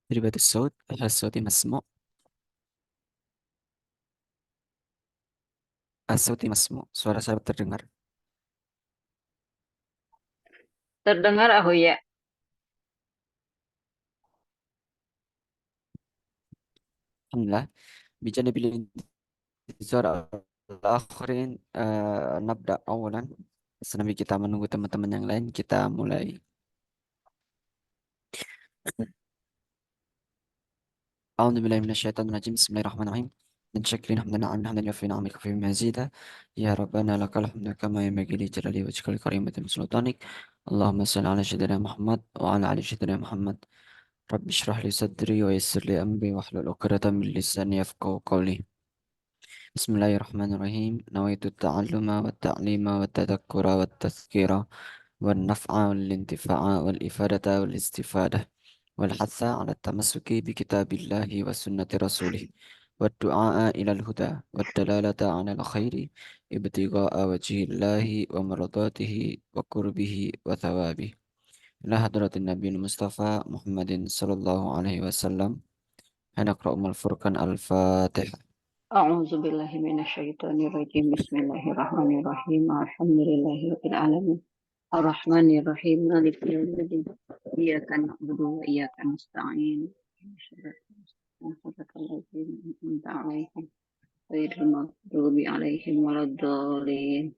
تدريبات الصوت. هل الصوت مسموع؟ الصوت مسموع. Suara saya terdengar. Terdengar aku ya. Alhamdulillah. بجانب الانتظار الآخرين نبدأ أولا. Sambil kita menunggu teman-teman yang lain, kita mulai. أعوذ بالله من الشيطان الرجيم. بسم الله الرحمن الرحيم. من شكر حمدا نعم حمدا يوفي نعمك في مزيدا. يا ربنا لك الحمد كما ينبغي لجلال وجهك الكريم سلطانك. اللهم صل على سيدنا محمد وعلى آل سيدنا محمد. رب اشرح لي صدري ويسر لي أمري واحلل عقدة من لساني يفقهوا قولي. بسم الله الرحمن الرحيم. نويت التعلم والتعليم والتذكر والتذكير والنفع والانتفاع والإفادة والاستفادة والحث على التمسك بكتاب الله وسنة رسوله والدعاء إلى الهدى والدلالة على الخير ابتغاء وجه الله ومرضاته وقربه وثوابه. إلى حضرة النبي المصطفى محمد صلى الله عليه وسلم. هنقرأ من الفرقان الفاتحة. أعوذ بالله من الشيطان الرجيم. بسم الله الرحمن الرحيم. الحمد لله رب العالمين الرحمن الرحيم مالك يوم الدين إياك نعبد وإياك نستعين صراط الذين أنعمت عليهم غير المغضوب عليهم ولا الضالين.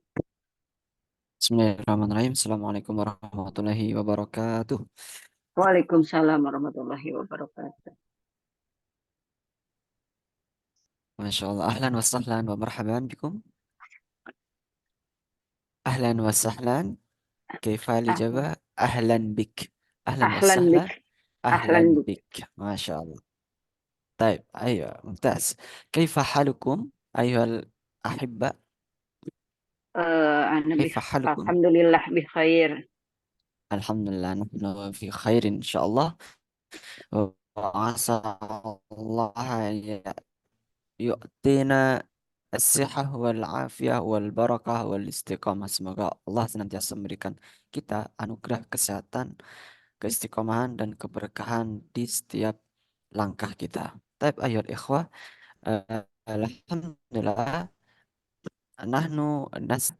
Bismillahirrahmanirrahim. Assalamualaikum warahmatullahi wabarakatuh. Waalaikumsalam warahmatullahi wabarakatuh. Masya Allah. Ahlan wa sahlan wa marhaban bikum. Ahlan wa sahlan. Kaifa Ahlan, lijabah? Ahlan bik. Ahlan wa ahlan bik, sahlan. ahlan Ahlan bik. bik. Masya Allah. طيب أيوة ممتاز. كيف حالكم أيها الأحبة؟ Ana كيف حالكم؟ alhamdulillah bi khair. الحمد لله نحن في خير إن شاء الله. وعسى الله يعطينا الصحة والعافية والbarakah wal istiqamah. Semoga Allah senantiasa memberikan kita anugerah kesehatan keistiqomahan dan keberkahan di setiap langkah kita. Taib ayat ikhwah, alhamdulillah, nahnu nas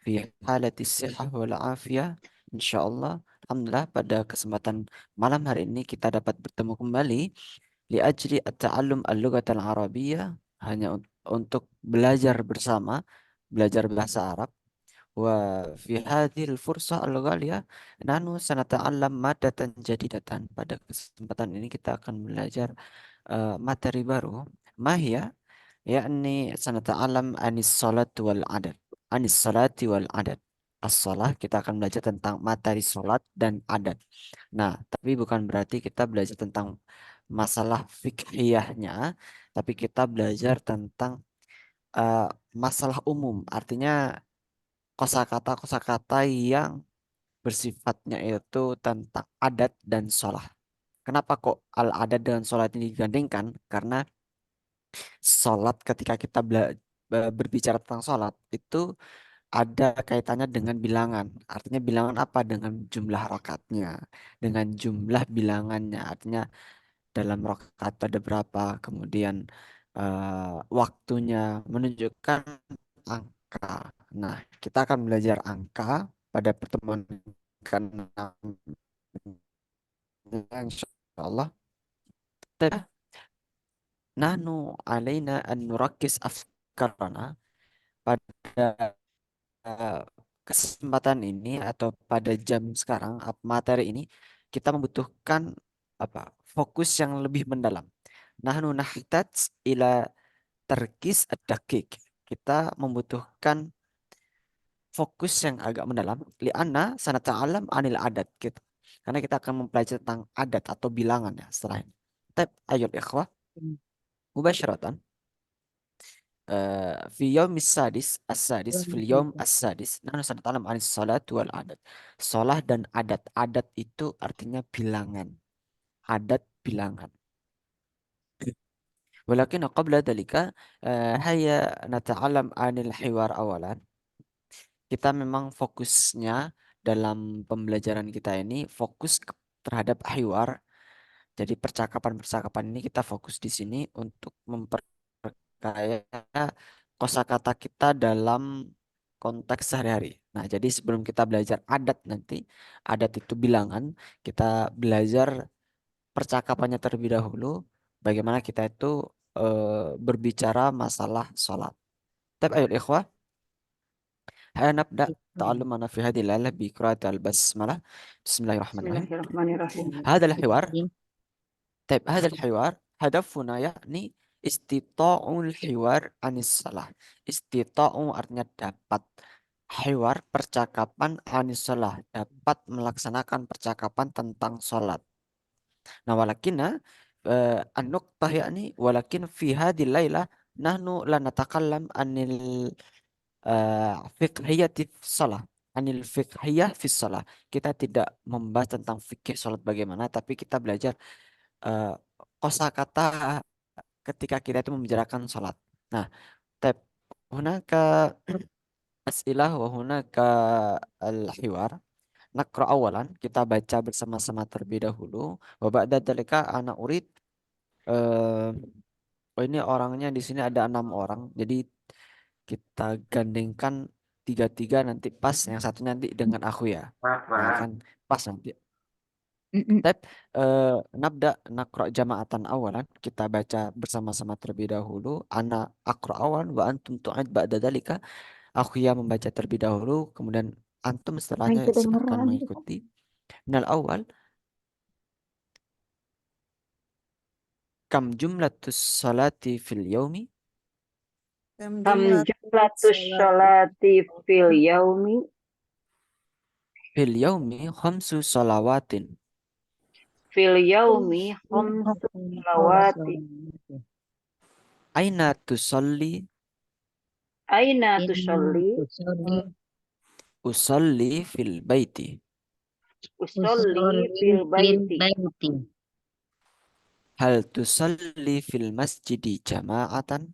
fi halati sihah wal afiyah. Insyaallah, alhamdulillah pada kesempatan malam hari ini kita dapat bertemu kembali li ajli at-ta'allum al-lughat al-arabiyyah, hanya untuk belajar bersama, belajar bahasa Arab. Wa fi hadhil fursah al-ghaliyah nahnu sanata'allam madatan jadidatan. Pada kesempatan ini kita akan belajar materi baru. Mahia, yakni sanata'allam anis salat wal adad. Anis salati wal adad. As-salah, kita akan belajar tentang materi salat dan adat. Nah, tapi bukan berarti kita belajar tentang masalah fikhiyahnya, tapi kita belajar tentang eh, masalah umum. Artinya kosakata-kosakata yang bersifatnya itu tentang adat dan sholat. Kenapa kok al-adat dan sholat ini digandingkan? Karena sholat, ketika kita berbicara tentang sholat itu ada kaitannya dengan bilangan. Artinya bilangan apa? Dengan jumlah rakaatnya, dengan jumlah bilangannya. Artinya dalam rakaat ada berapa, kemudian waktunya menunjukkan angka. Nah, kita akan belajar angka pada pertemuan ke-6 insya Allah. Tapi nahnu alaina an nurakis afkarana pada eh, kesempatan ini atau pada jam sekarang, materi ini kita membutuhkan apa? Fokus yang lebih mendalam. Nahnu nahtaj ila terkis ad-daqiq. Kita membutuhkan fokus yang agak mendalam. Lianna sanata'alam anil adat gitu. Karena kita akan mempelajari tentang adat atau bilangan ya setelah ini. Tab ayat ikhwah mubasyaratan fi yaumis sadis as-sadis fil yaum as-sadis nahnu sanata'alam anis salat wal adat. Salah dan adat. Adat itu artinya bilangan. Adat bilangan. Walakin qabla dalika haya nata'alam anil hiwar awalan. Kita memang fokusnya dalam pembelajaran kita ini fokus terhadap hiwar. Jadi percakapan-percakapan ini kita fokus di sini untuk memperkaya kosakata kita dalam konteks sehari-hari. Nah, jadi sebelum kita belajar adat nanti, adat itu bilangan, kita belajar percakapannya terlebih dahulu, bagaimana kita itu berbicara masalah sholat. Tapi ayo ikhwah, هنبدأ تعلمنا في هذه الليلة بقراءة البسملة. بسم الله الرحمن الرحيم. Bismillahirrahmanirrahim. هذا الحوار طيب هذا الحوار هدفنا يعني استطاع الحوار عن الصلاة. Istita'u artinya dapat. Hiwar percakapan anis salah, dapat melaksanakan percakapan tentang salat. Nah, walakina an-nuqtah yakni walakin fi hadhihi lailah nahnu la natakallam anil fiqhiyati salah, anil fiqhiyah fi salah. Kita tidak membahas tentang fikih salat bagaimana, tapi kita belajar eh, kosakata ketika kita itu membicarakan salat. Nah, tab hunaka as'ilah wa hunaka al-hiwar. Naqra awalan, kita baca bersama-sama terlebih dahulu. Wa ba'da dzalika ana urid oh ini orangnya di sini ada 6 orang. Jadi kita gandengkan tiga-tiga nanti pas, yang satu nanti dengan aku ya. Nah kan pas nanti. Mm-mm. Tab nabda nakro jama'atan awalan. Kita baca bersama-sama terlebih dahulu. Ana akro awan wa antum tu'id ba'da dalika. Aku yang membaca terlebih dahulu, kemudian antum Main setelahnya silahkan kedengeran. mengikuti. Minal awal, kam jumlatus salati fil yaumi? Kam Kam jumlah jumlatus salati sholati fil yaumi. Fil yaumi khamsu salawatin. Fil yaumi khamsu sholawati. Aina tusalli? Aina tusalli? Usalli fil baiti. Usolli fil baiti. Hal tusalli fil masjidi jama'atan?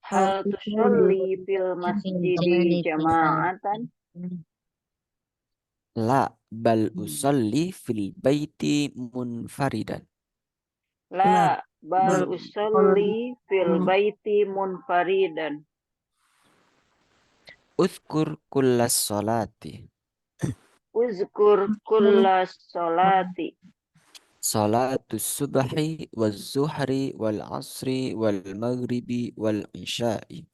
Hal tusolli fil masjidi jama'atan. La bal usalli fil baiti munfaridan. La لا bal بل usalli fil أصلي baiti munfaridan. Uzkur kullas salati. Uzkur kulla solati. Salatus subhi wal zuhri wal asri wal maghribi wal isya'i.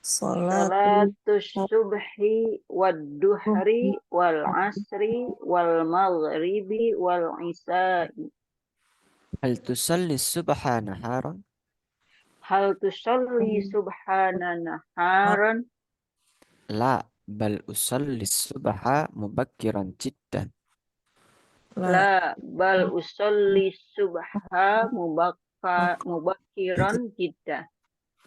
صلاة Salatus subhi wad duhri wal asri wal maghribi wal isya'i. Hal tusalli subha naharan? Hal tusalli subhana naharan? La bal usalli subha mubakkiran jiddan. لا La bal usalli subha mubakiran jiddah.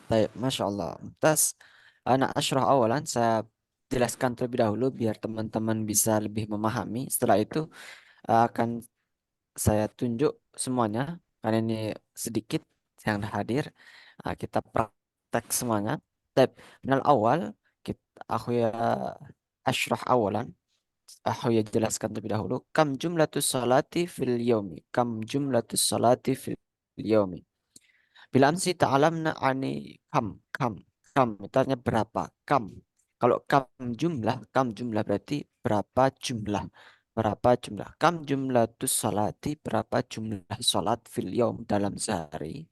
Baik, Masya Allah. Mumtaz. Anak asyrah awalan saya jelaskan terlebih dahulu biar teman-teman bisa lebih memahami. Setelah itu akan saya tunjuk semuanya karena ini sedikit yang hadir. Kita praktek semuanya. Tapi minal awal kita aku ya asyrah awalan. Aku ya jelaskan terlebih dahulu. Kam jumlatus salati fil yaumi. Kam jumlatus salati fil yaumi. Bila amsi ta'alamna ani kam. Kam itu artinya berapa? Kam. Kalau kam jumlah berarti berapa jumlah? Berapa jumlah? Kam jumlah tus salati, berapa jumlah salat fil yaum dalam sehari?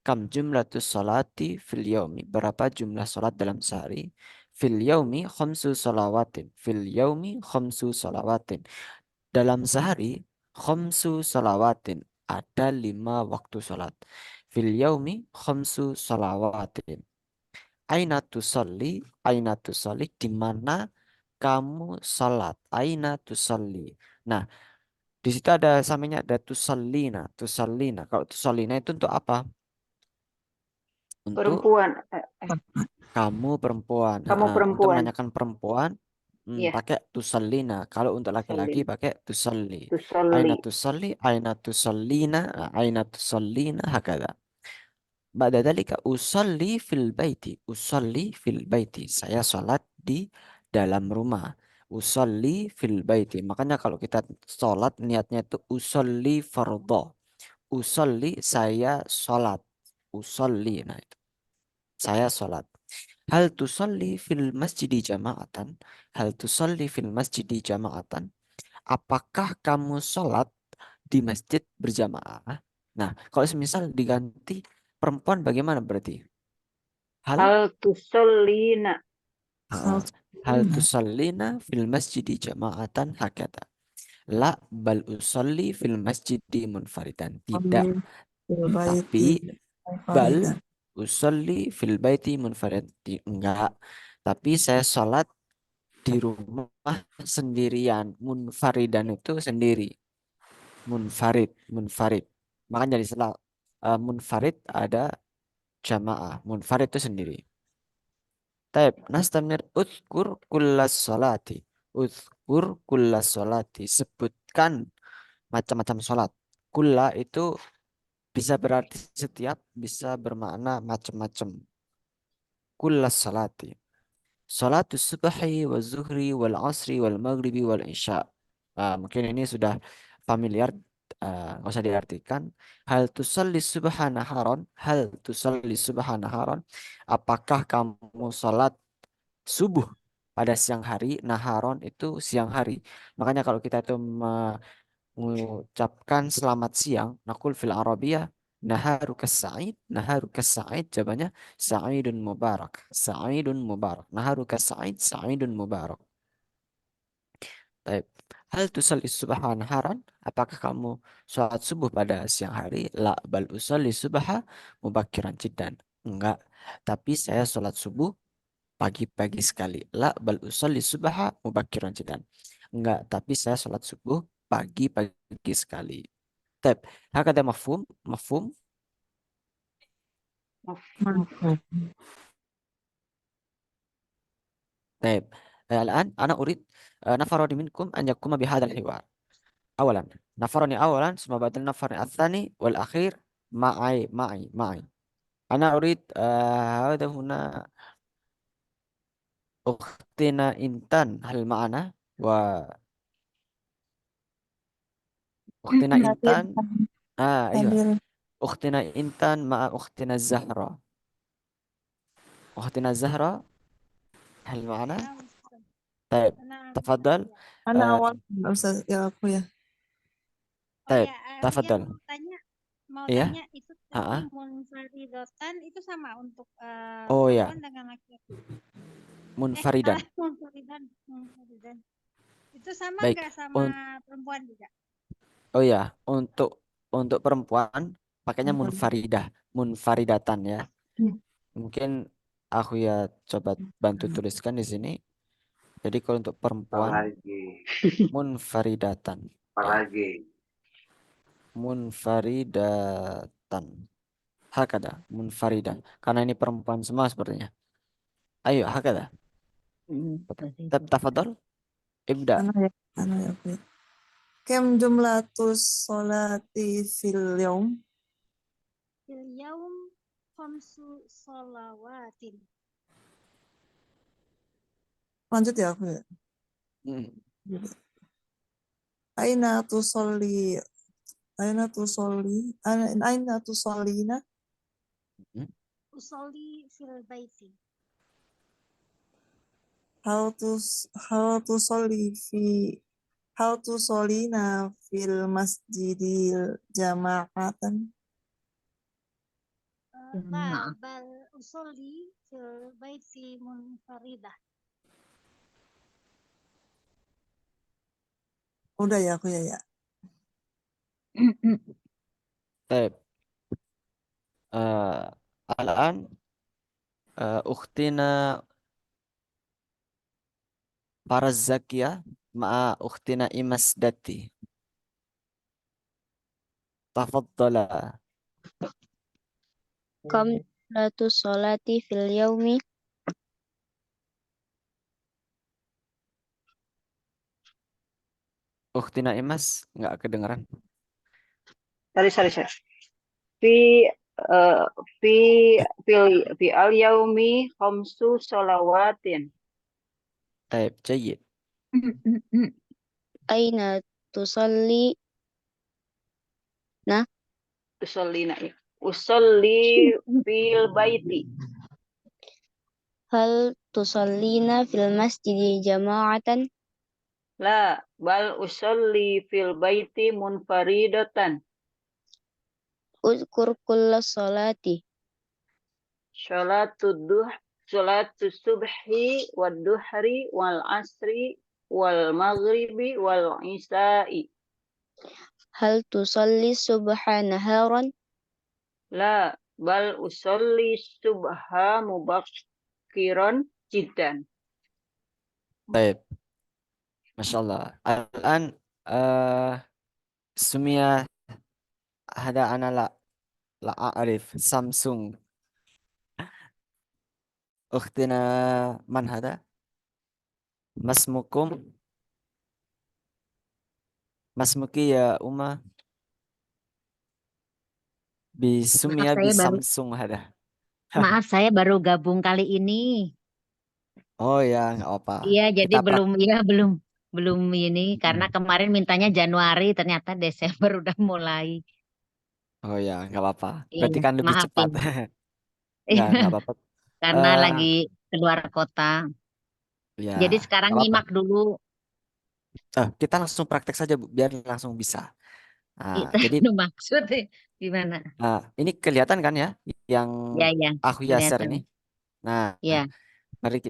Kam jumlah tus salati fil yaumi, berapa jumlah salat dalam sehari? Fil yaumi khamsu salawatin. Fil yaumi khamsu salawatin. Dalam sehari, khamsu salawatin. Ada 5 waktu salat. Fil yaumi khamsu salawatin. Aina tusalli, di mana kamu salat. Aina tusalli. Nah, di situ ada sampingnya ada tusallina, tusallina. Kalau tusallina itu untuk apa? Untuk Perempuan, kamu perempuan. kamu Untuk perempuan. menanyakan perempuan, Iya, pakai tusallina. Kalau untuk laki-laki salin. pakai tusalli. Tusalli. Aina tusallina, aina tusallina, hakada. Ba'da dalika usalli fil baiti. Usalli fil baiti. Saya sholat di dalam rumah. Usalli fil baiti. Makanya kalau kita sholat niatnya itu usalli fardhu. Usalli saya sholat. Usalli. Nah itu. Saya sholat. Hal tusalli fil masjidi jama'atan. Hal tusalli fil masjidi jama'atan. Apakah kamu sholat di masjid berjamaah? Nah, kalau semisal diganti perempuan bagaimana berarti? Hal Hal tusallina. ah, hal tusallina fil masjidi jama'atan hakata. La bal usalli fil masjidi munfaridan. Tidak, أصلي في البيت tapi bal منفردا usalli fil baiti munfarid. Enggak, tapi saya sholat di rumah sendirian. Munfaridan itu sendiri. Munfarid. Makanya di setelah munfarid ada jamaah. Munfarid itu sendiri. Taib, nastamir uzkur kullas salati. Uzkur kullas salati. Sebutkan macam-macam salat. Kulla itu bisa berarti setiap, bisa bermakna macam-macam. Kullas salati. Salatus subhi wal zuhri wal asri wal maghribi wal isya. Mungkin ini sudah familiar, nggak usah diartikan. Hal tusalli subha naharon. Hal tusalli subha naharon. Apakah kamu salat subuh pada siang hari? Naharon itu siang hari. Makanya kalau kita itu mengucapkan selamat siang, nakul fil Arabiyah naharukas sa'id, naharukas sa'id, jawabannya sa'idun mubarak, sa'idun mubarak, naharukas sa'id, sa'idun mubarak. Baik. Hal tusalli subha naharan? Apakah kamu sholat subuh pada siang hari? La bal usalli subha mubakiran jiddan. Enggak. Tapi saya sholat subuh pagi-pagi sekali. La bal usalli subha mubakiran jiddan. Enggak. Tapi saya sholat subuh pagi-pagi sekali. Tab. Hakada mafhum? Mafhum? مفهوم طيب. الآن أنا أريد نفر منكم أن يقوم بهذا الحوار. أولا نفرني أولا ثم بعد النفر الثاني والأخير معي. أنا أريد هذا هنا أختنا إنتان هل معنا؟ Ukhtina Hadir. Intan. Iya. Hadir. Ukhtina Intan ma'a ukhtina Zahra. Ukhtina Zahra. Hal ma'ana? نعم أستاذ. طيب أنا تفضل. Ana آه awal Ustaz ya aku ya. Oh طيب ya, Rian تفضل. mau Iya. tanya itu tadi Ha. munfaridotan itu sama untuk Oh ya, perempuan dengan laki-laki. munfaridan. Salah munfaridan. Itu sama Baik. nggak sama perempuan juga? Oh ya, untuk perempuan pakainya munfaridah, munfaridatan ya. Mungkin aku ya coba bantu tuliskan di sini. Jadi kalau untuk perempuan munfaridatan. Ya. Munfaridatan. Hakada, munfaridan. Karena ini perempuan semua sepertinya. Ayo, hakada. Tafadhol. Ibda. Ana ya aku ya. Kem jumlatus sholati fil yaum. Fil yaum khamsu sholawatin. Lanjut ya aku ya. Hmm. Aina tusolli. Aina tusolli. Aina tusallina. Usolli fil baiti. How to solli fi how to solina fil masjidil jama'atan. Bal usolli fil baiti munfaridah. Udah ya aku ya. Baik. Al-an ukhtina Farazzakia ma'a ukhtina Imasdati. Tafaddala. Kam salatu sholati fil yaumi Ukhtina Imas nggak kedengeran. Sorry. Fi eh, fi fi al yaumi khamsu sholawatin. Baik, jayyid. aina tusalli Usolli fil baiti. hal tusallina fil masjidi jama'atan La bal usolli fil baiti munfaridatan. uzkur kulla sholati Sholatu subhi wad duhri wal asri wal maghribi wal isya'i. hal tusalli subha naharan La bal usolli subha mubakkiran jiddan. Baik. Masya Allah. Al-an sumia hada ana la a'rif Samsung. Ukhtina man hada? Masmukum? Masmuki ya Uma bisumia bi Samsung hada. Maaf, saya baru gabung kali ini. Oh ya, nggak apa. Iya, jadi Kita belum ini karena kemarin mintanya Januari, ternyata Desember udah mulai. Oh ya, nggak apa-apa. Iya, Berarti kan lebih cepat. maafin. Nggak apa-apa. Karena Eh, lagi keluar kota. ya, Jadi sekarang nggak apa-apa. nyimak dulu. Kita langsung praktek saja, Bu, biar langsung bisa. Nah, Itu jadi maksudnya gimana? ini kelihatan kan ya, yang Ya, aku ya share kelihatan. ini. Nah, Ya, mari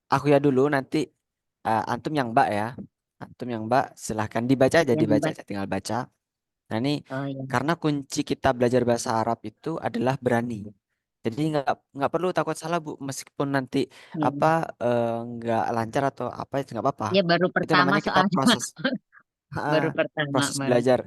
aku ya dulu nanti antum yang mbak ya. Antum yang mbak silahkan yang dibaca Mbak. aja, tinggal baca. Nah ini Oh ya. karena kunci kita belajar bahasa Arab itu adalah berani. Jadi nggak perlu takut salah Bu, meskipun nanti Ya, apa nggak lancar atau apa itu nggak apa-apa. ya baru Itu pertama namanya kita soalnya. proses. Baru Ha, pertama proses baru. belajar.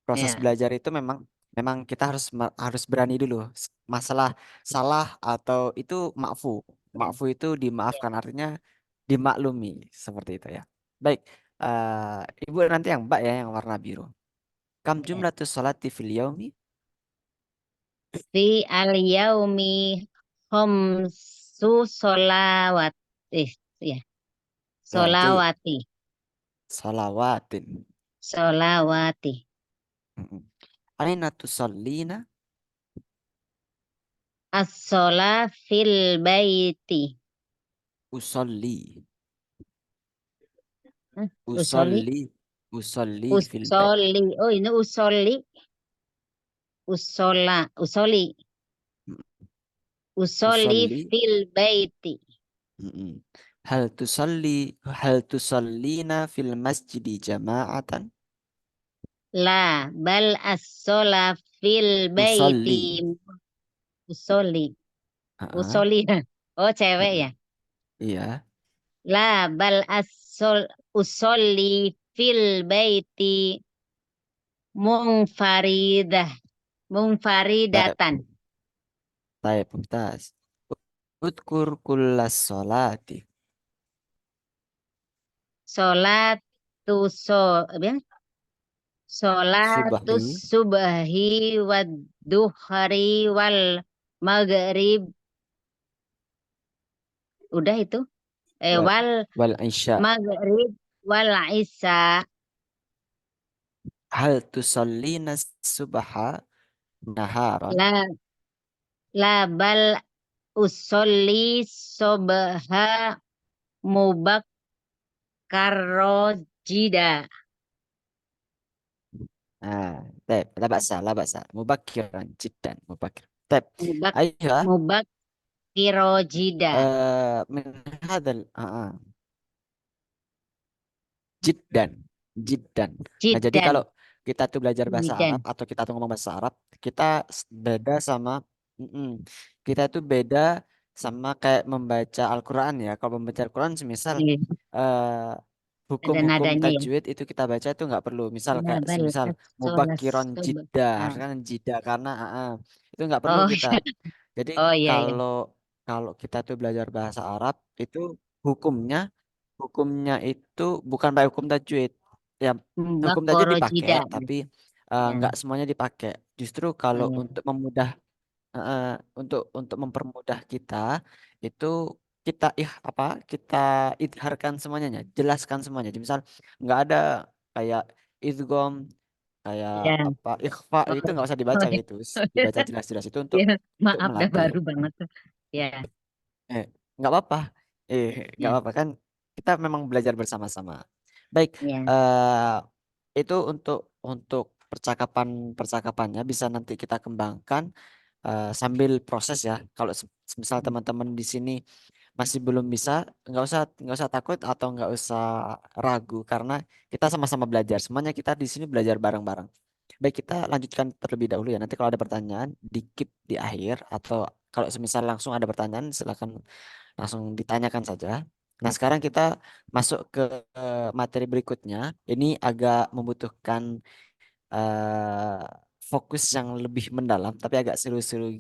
Proses Ya, belajar itu memang memang kita harus berani dulu. Masalah salah atau itu makfu. Makfu itu dimaafkan, artinya dimaklumi seperti itu ya. Baik, Ibu nanti yang Mbak ya yang warna biru. Kam ya. jumlatus sholati fil yaumi? Fi al-yaumi khamsu sholawat. Ya, Ya, jayyid. sholawati. Sholawatin. Solawati. Mm-mm. Aina tusallina? As-shola fil baiti. Usolli. Usoli. Usolli fil bait. Usoli. Oh, ini usoli. Usoli. Usoli Usolli. fil baiti. Mm-mm. Hal tusallina fil masjidi jama'atan? La bal as-shola fil baiti. Usolli. Usoli. Ah, Usoli. Oh, cewek mm-mm. ya. Iya. La bal usoli fil baiti munfaridah. Taib, Munfaridatan. taib, mumtaz. Udkur kullas solati. Sholatu ya? Sholatus Subhi. subhi wad duhri wal maghrib. Udah itu. Wal, Wal wal isya. maghrib wal isya. Hal tusallina subha naharan? La la bal usolli sobha mubakarrojida. Ah, taib. La ba'sa, la ba'sa. Mubakiran jiddan. Mubakir. Taib. Mubak Ayuh. mubakirojida. Min hadal. Jiddan, jiddan. Nah, jadi Jidan. kalau kita tuh belajar bahasa Arab Jidan. atau kita tuh ngomong bahasa Arab, kita beda sama, mm-mm. Kita itu beda sama kayak membaca Al-Quran ya. Kalau membaca Al-Quran, semisal Iya, eh, ada hukum-hukum nadanya ya. tajwid itu kita baca itu nggak perlu. Misal La kayak bal semisal as-sholas mubakiron jidda, subha. harus kan jidda karena itu nggak perlu Oh, kita. Jadi oh iya ya. kalau kalau kita tuh belajar bahasa Arab itu hukumnya hukumnya itu bukan pakai hukum tajwid. Ya, hukum tajwid dipakai, Mubakorojida. tapi Ya, nggak semuanya dipakai. Justru kalau oh, ya. untuk eh, untuk mempermudah kita itu kita kita idharkan semuanya, jelaskan semuanya. Jadi misal nggak ada kayak idgham, kayak Ya. apa ikhfa Oh, itu nggak usah oh, dibaca ya. gitu, dibaca jelas-jelas itu untuk Ya, untuk maaf dah melatih. baru banget. Ya, Eh, nggak apa-apa. Nggak ya, apa-apa kan kita memang belajar bersama-sama. Baik, ya. itu untuk percakapannya bisa nanti kita kembangkan sambil proses ya. Kalau misal teman-teman di sini masih belum bisa, nggak usah takut atau nggak usah ragu karena kita sama-sama belajar. Semuanya kita di sini belajar bareng-bareng. Baik, kita lanjutkan terlebih dahulu ya. Nanti kalau ada pertanyaan, di keep di akhir atau kalau semisal langsung ada pertanyaan, silakan langsung ditanyakan saja. Nah, sekarang kita masuk ke materi berikutnya. Ini agak membutuhkan eh, fokus yang lebih mendalam, tapi agak seru-seru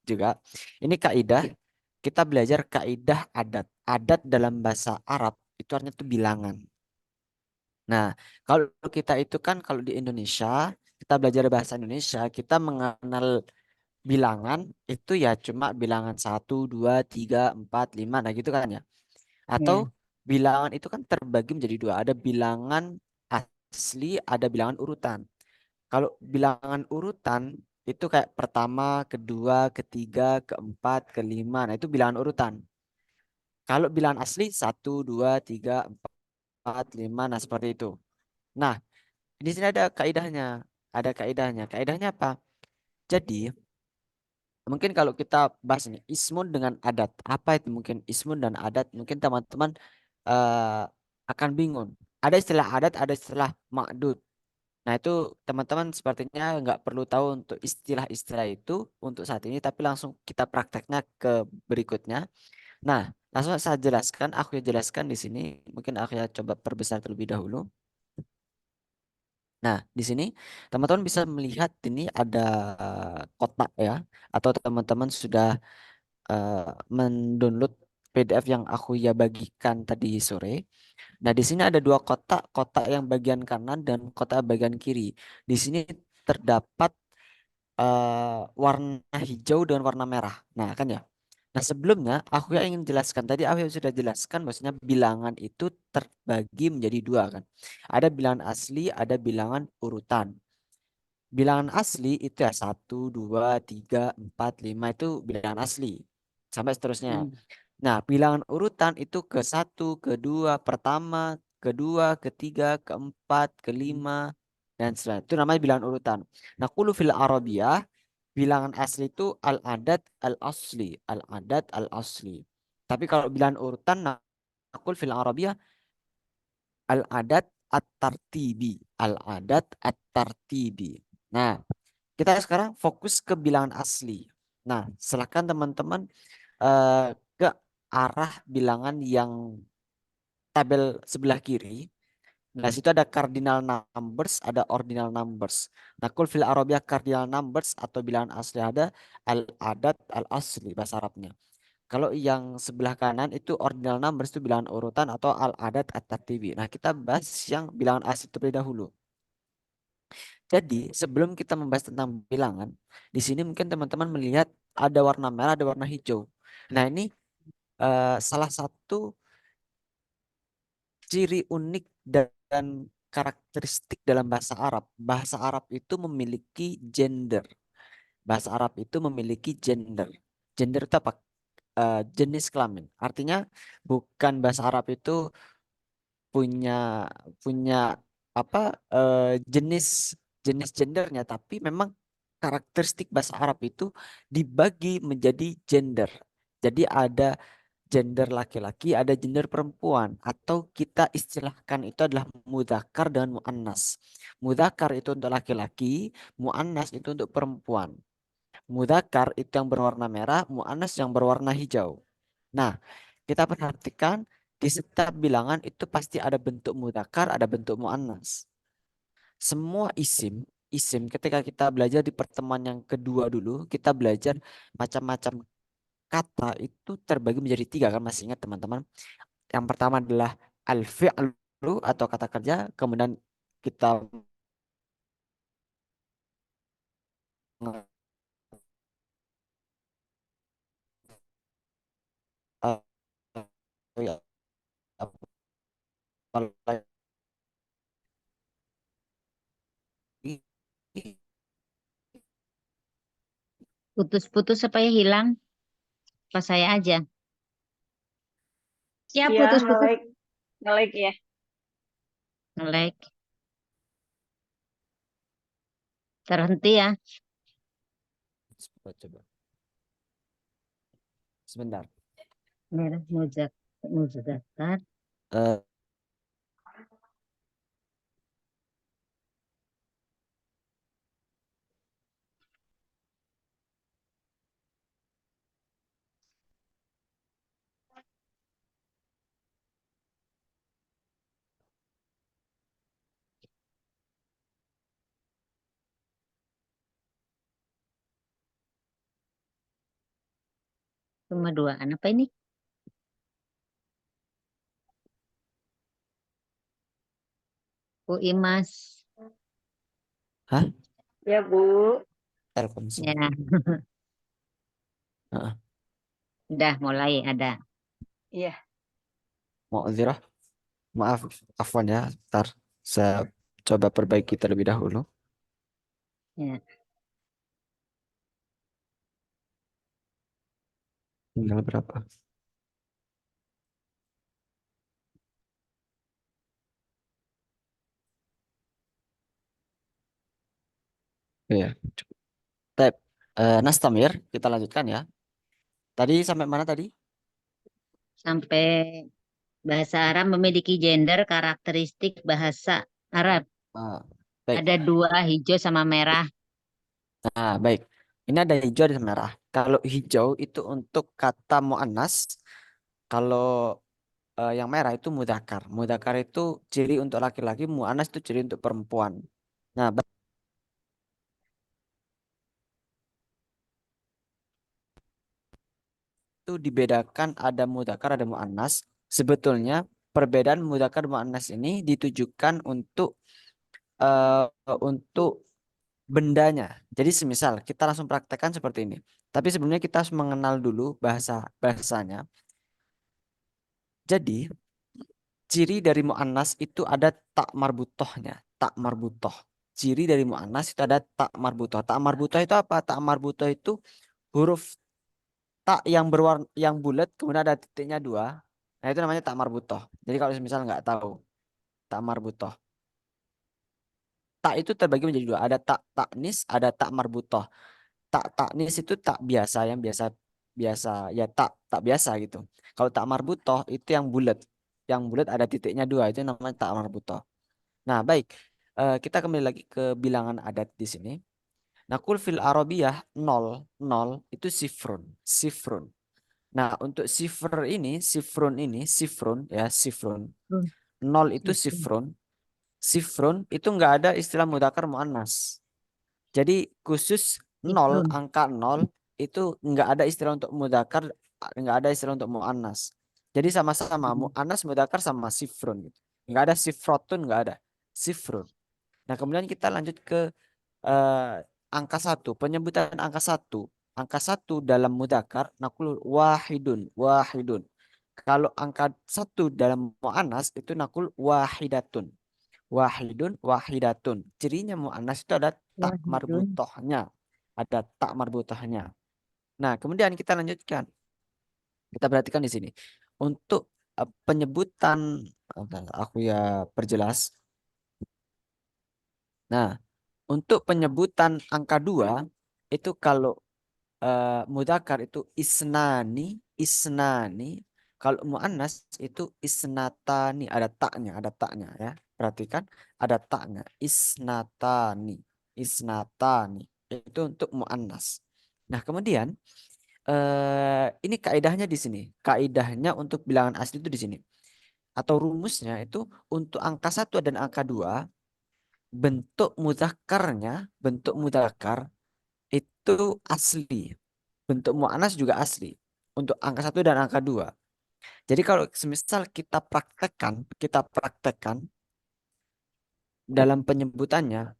juga. Ini kaidah, kita belajar kaidah adat. Adat dalam bahasa Arab itu artinya itu bilangan. Nah, kalau kita itu kan kalau di Indonesia, kita belajar bahasa Indonesia, kita mengenal bilangan itu ya cuma bilangan satu, dua, tiga, empat, lima, nah gitu kan ya. Atau Ya. bilangan itu kan terbagi menjadi dua, ada bilangan asli, ada bilangan urutan. Kalau bilangan urutan itu kayak pertama, kedua, ketiga, keempat, kelima, nah itu bilangan urutan. Kalau bilangan asli satu, dua, tiga, empat, lima, nah seperti itu. Nah, di sini ada kaidahnya, ada kaidahnya. Kaidahnya apa? Jadi mungkin kalau kita bahas ini ismun dengan adat, apa itu mungkin ismun dan adat? Mungkin teman-teman eh, akan bingung. Ada istilah adat, ada istilah ma'dud. Nah itu teman-teman sepertinya nggak perlu tahu untuk istilah-istilah itu untuk saat ini, tapi langsung kita prakteknya ke berikutnya. Nah langsung saya jelaskan, aku ya jelaskan di sini. Mungkin aku ya coba perbesar terlebih dahulu. Nah, di sini teman-teman bisa melihat ini ada kotak ya, atau teman-teman sudah eh, mendownload PDF yang aku ya bagikan tadi sore. Nah, di sini ada dua kotak, kotak yang bagian kanan dan kotak bagian kiri. Di sini terdapat warna hijau dan warna merah. Nah, kan ya. Nah, sebelumnya aku yang ingin jelaskan tadi aku yang sudah jelaskan bahwasanya bilangan itu terbagi menjadi dua kan. Ada bilangan asli, ada bilangan urutan. Bilangan asli itu ya 1, 2, 3, 4, 5 itu bilangan asli sampai seterusnya. Nah, bilangan urutan itu ke 1, ke 2, pertama, kedua, ketiga, keempat, kelima, dan seterusnya. Itu namanya bilangan urutan. Nah, qulu fil Arabiyah, bilangan asli itu al-adad al-asli. Al-adad al-asli. Tapi kalau bilangan urutan, nah, qul fil Arabiyah al-adad at-tartibi. Al-adad at-tartibi. Nah, kita sekarang fokus ke bilangan asli. Nah, silakan teman-teman ke arah bilangan yang tabel sebelah kiri. Nah, situ ada cardinal numbers, ada ordinal numbers. Nah, kul fil Arabiyah cardinal numbers atau bilangan asli ada al-adad al-asli bahasa Arabnya. Kalau yang sebelah kanan itu ordinal numbers itu bilangan urutan atau al-adad at-tartibi. Nah, kita bahas yang bilangan asli terlebih dahulu. Jadi, sebelum kita membahas tentang bilangan, di sini mungkin teman-teman melihat ada warna merah, ada warna hijau. Nah, ini salah satu ciri unik dan karakteristik dalam bahasa Arab. Bahasa Arab itu memiliki gender. Bahasa Arab itu memiliki gender. Gender itu apa? Jenis kelamin. Artinya bukan bahasa Arab itu punya punya apa jenis jenis gendernya, tapi memang karakteristik bahasa Arab itu dibagi menjadi gender. Jadi ada gender laki-laki, ada gender perempuan, atau kita istilahkan itu adalah mudzakkar dan muannas. Mudzakkar itu untuk laki-laki, muannas itu untuk perempuan. Mudzakkar itu yang berwarna merah, muannas yang berwarna hijau. Nah, kita perhatikan di setiap bilangan itu pasti ada bentuk mudzakkar, ada bentuk muannas. Semua isim ketika kita belajar di pertemuan yang kedua dulu, kita belajar macam-macam kata itu terbagi menjadi tiga kan, masih ingat teman-teman? Yang pertama adalah al-fi'lu atau kata kerja, kemudian kita eh, ya, apalagi Putus-putus apa ya hilang? Pas saya aja. Ya Iya, putus-putus. nge-like ya. Nge-lag. Terhenti ya. coba sebentar. Merah muzakkar. Eh, Cuma duaan. Apa ini? Bu Imas. Hah? Ya, Bu. Telkomsel. Ya, Heeh. udah mulai ada. Iya. Mu'dzirah. Maaf, afwan ya. Ntar saya coba perbaiki terlebih dahulu. Ya. Tinggal berapa? Iya. Tep. Nastamir, kita lanjutkan ya. Tadi sampai mana tadi? Sampai bahasa Arab memiliki gender karakteristik bahasa Arab. Ah, baik. Ada dua, hijau sama merah. Nah, baik. Ini ada hijau ada merah. Kalau hijau itu untuk kata muannas, kalau yang merah itu mudzakkar. Mudzakkar itu ciri untuk laki-laki, muannas itu ciri untuk perempuan. Nah, itu dibedakan ada mudzakkar ada muannas. Sebetulnya perbedaan mudzakkar muannas ini ditujukan untuk untuk bendanya. Jadi semisal kita langsung praktekkan seperti ini. Tapi sebelumnya kita harus mengenal dulu bahasanya. Jadi ciri dari mu'annas itu ada tak marbutohnya. Tak marbutoh. Ciri dari mu'annas itu ada tak marbutoh. Tak marbutoh itu apa? Tak marbutoh itu huruf tak yang berwarna yang bulat kemudian ada titiknya 2. Nah itu namanya tak marbutoh. Jadi kalau misal nggak tahu tak marbutoh. Tak itu terbagi menjadi 2. Ada tak taknis, ada tak marbutoh. Tak taknis itu tak biasa yang biasa biasa ya tak biasa gitu. Kalau tak marbutoh itu yang bulat. Yang bulat ada titiknya 2 itu namanya tak marbutoh. Nah, baik. Kita kembali lagi ke bilangan adat di sini. Nakul fil Arabiyah 0, 0 itu sifrun, sifrun. Nah, untuk sifrun ya, sifrun. 0 itu sifrun. Sifrun itu enggak ada istilah mudzakkar muannas. Jadi khusus 0, angka 0 itu enggak ada istilah untuk mudzakkar, enggak ada istilah untuk muannas. Jadi sama-sama muannas mudzakkar sama sifrun gitu. Enggak ada sifrotun, enggak ada. Sifrun. Nah, kemudian kita lanjut ke angka 1, penyebutan angka 1. Angka 1 dalam mudzakkar naqul wahidun, wahidun. Kalau angka 1 dalam muannas itu naqul wahidatun. Wahidun, wahidatun. Cirinya muannas itu ada tak marbutohnya. Ada tak marbutohnya. Nah, kemudian kita lanjutkan. Kita perhatikan di sini. Untuk penyebutan, aku ya perjelas. Nah, untuk penyebutan angka 2 itu kalau mudzakkar itu isnani, isnani. Kalau muannas itu isnatani, ada taknya ya. Perhatikan ada taknya, isnatani, isnatani. Itu untuk muannas. Nah, kemudian ini kaidahnya di sini. Kaidahnya untuk bilangan asli itu di sini. Atau rumusnya itu untuk angka 1 dan angka 2 bentuk mudzakarnya, bentuk mudzakkar itu asli. Bentuk mu'annas juga asli. Untuk angka 1 dan angka 2. Jadi kalau semisal kita praktekkan dalam penyebutannya,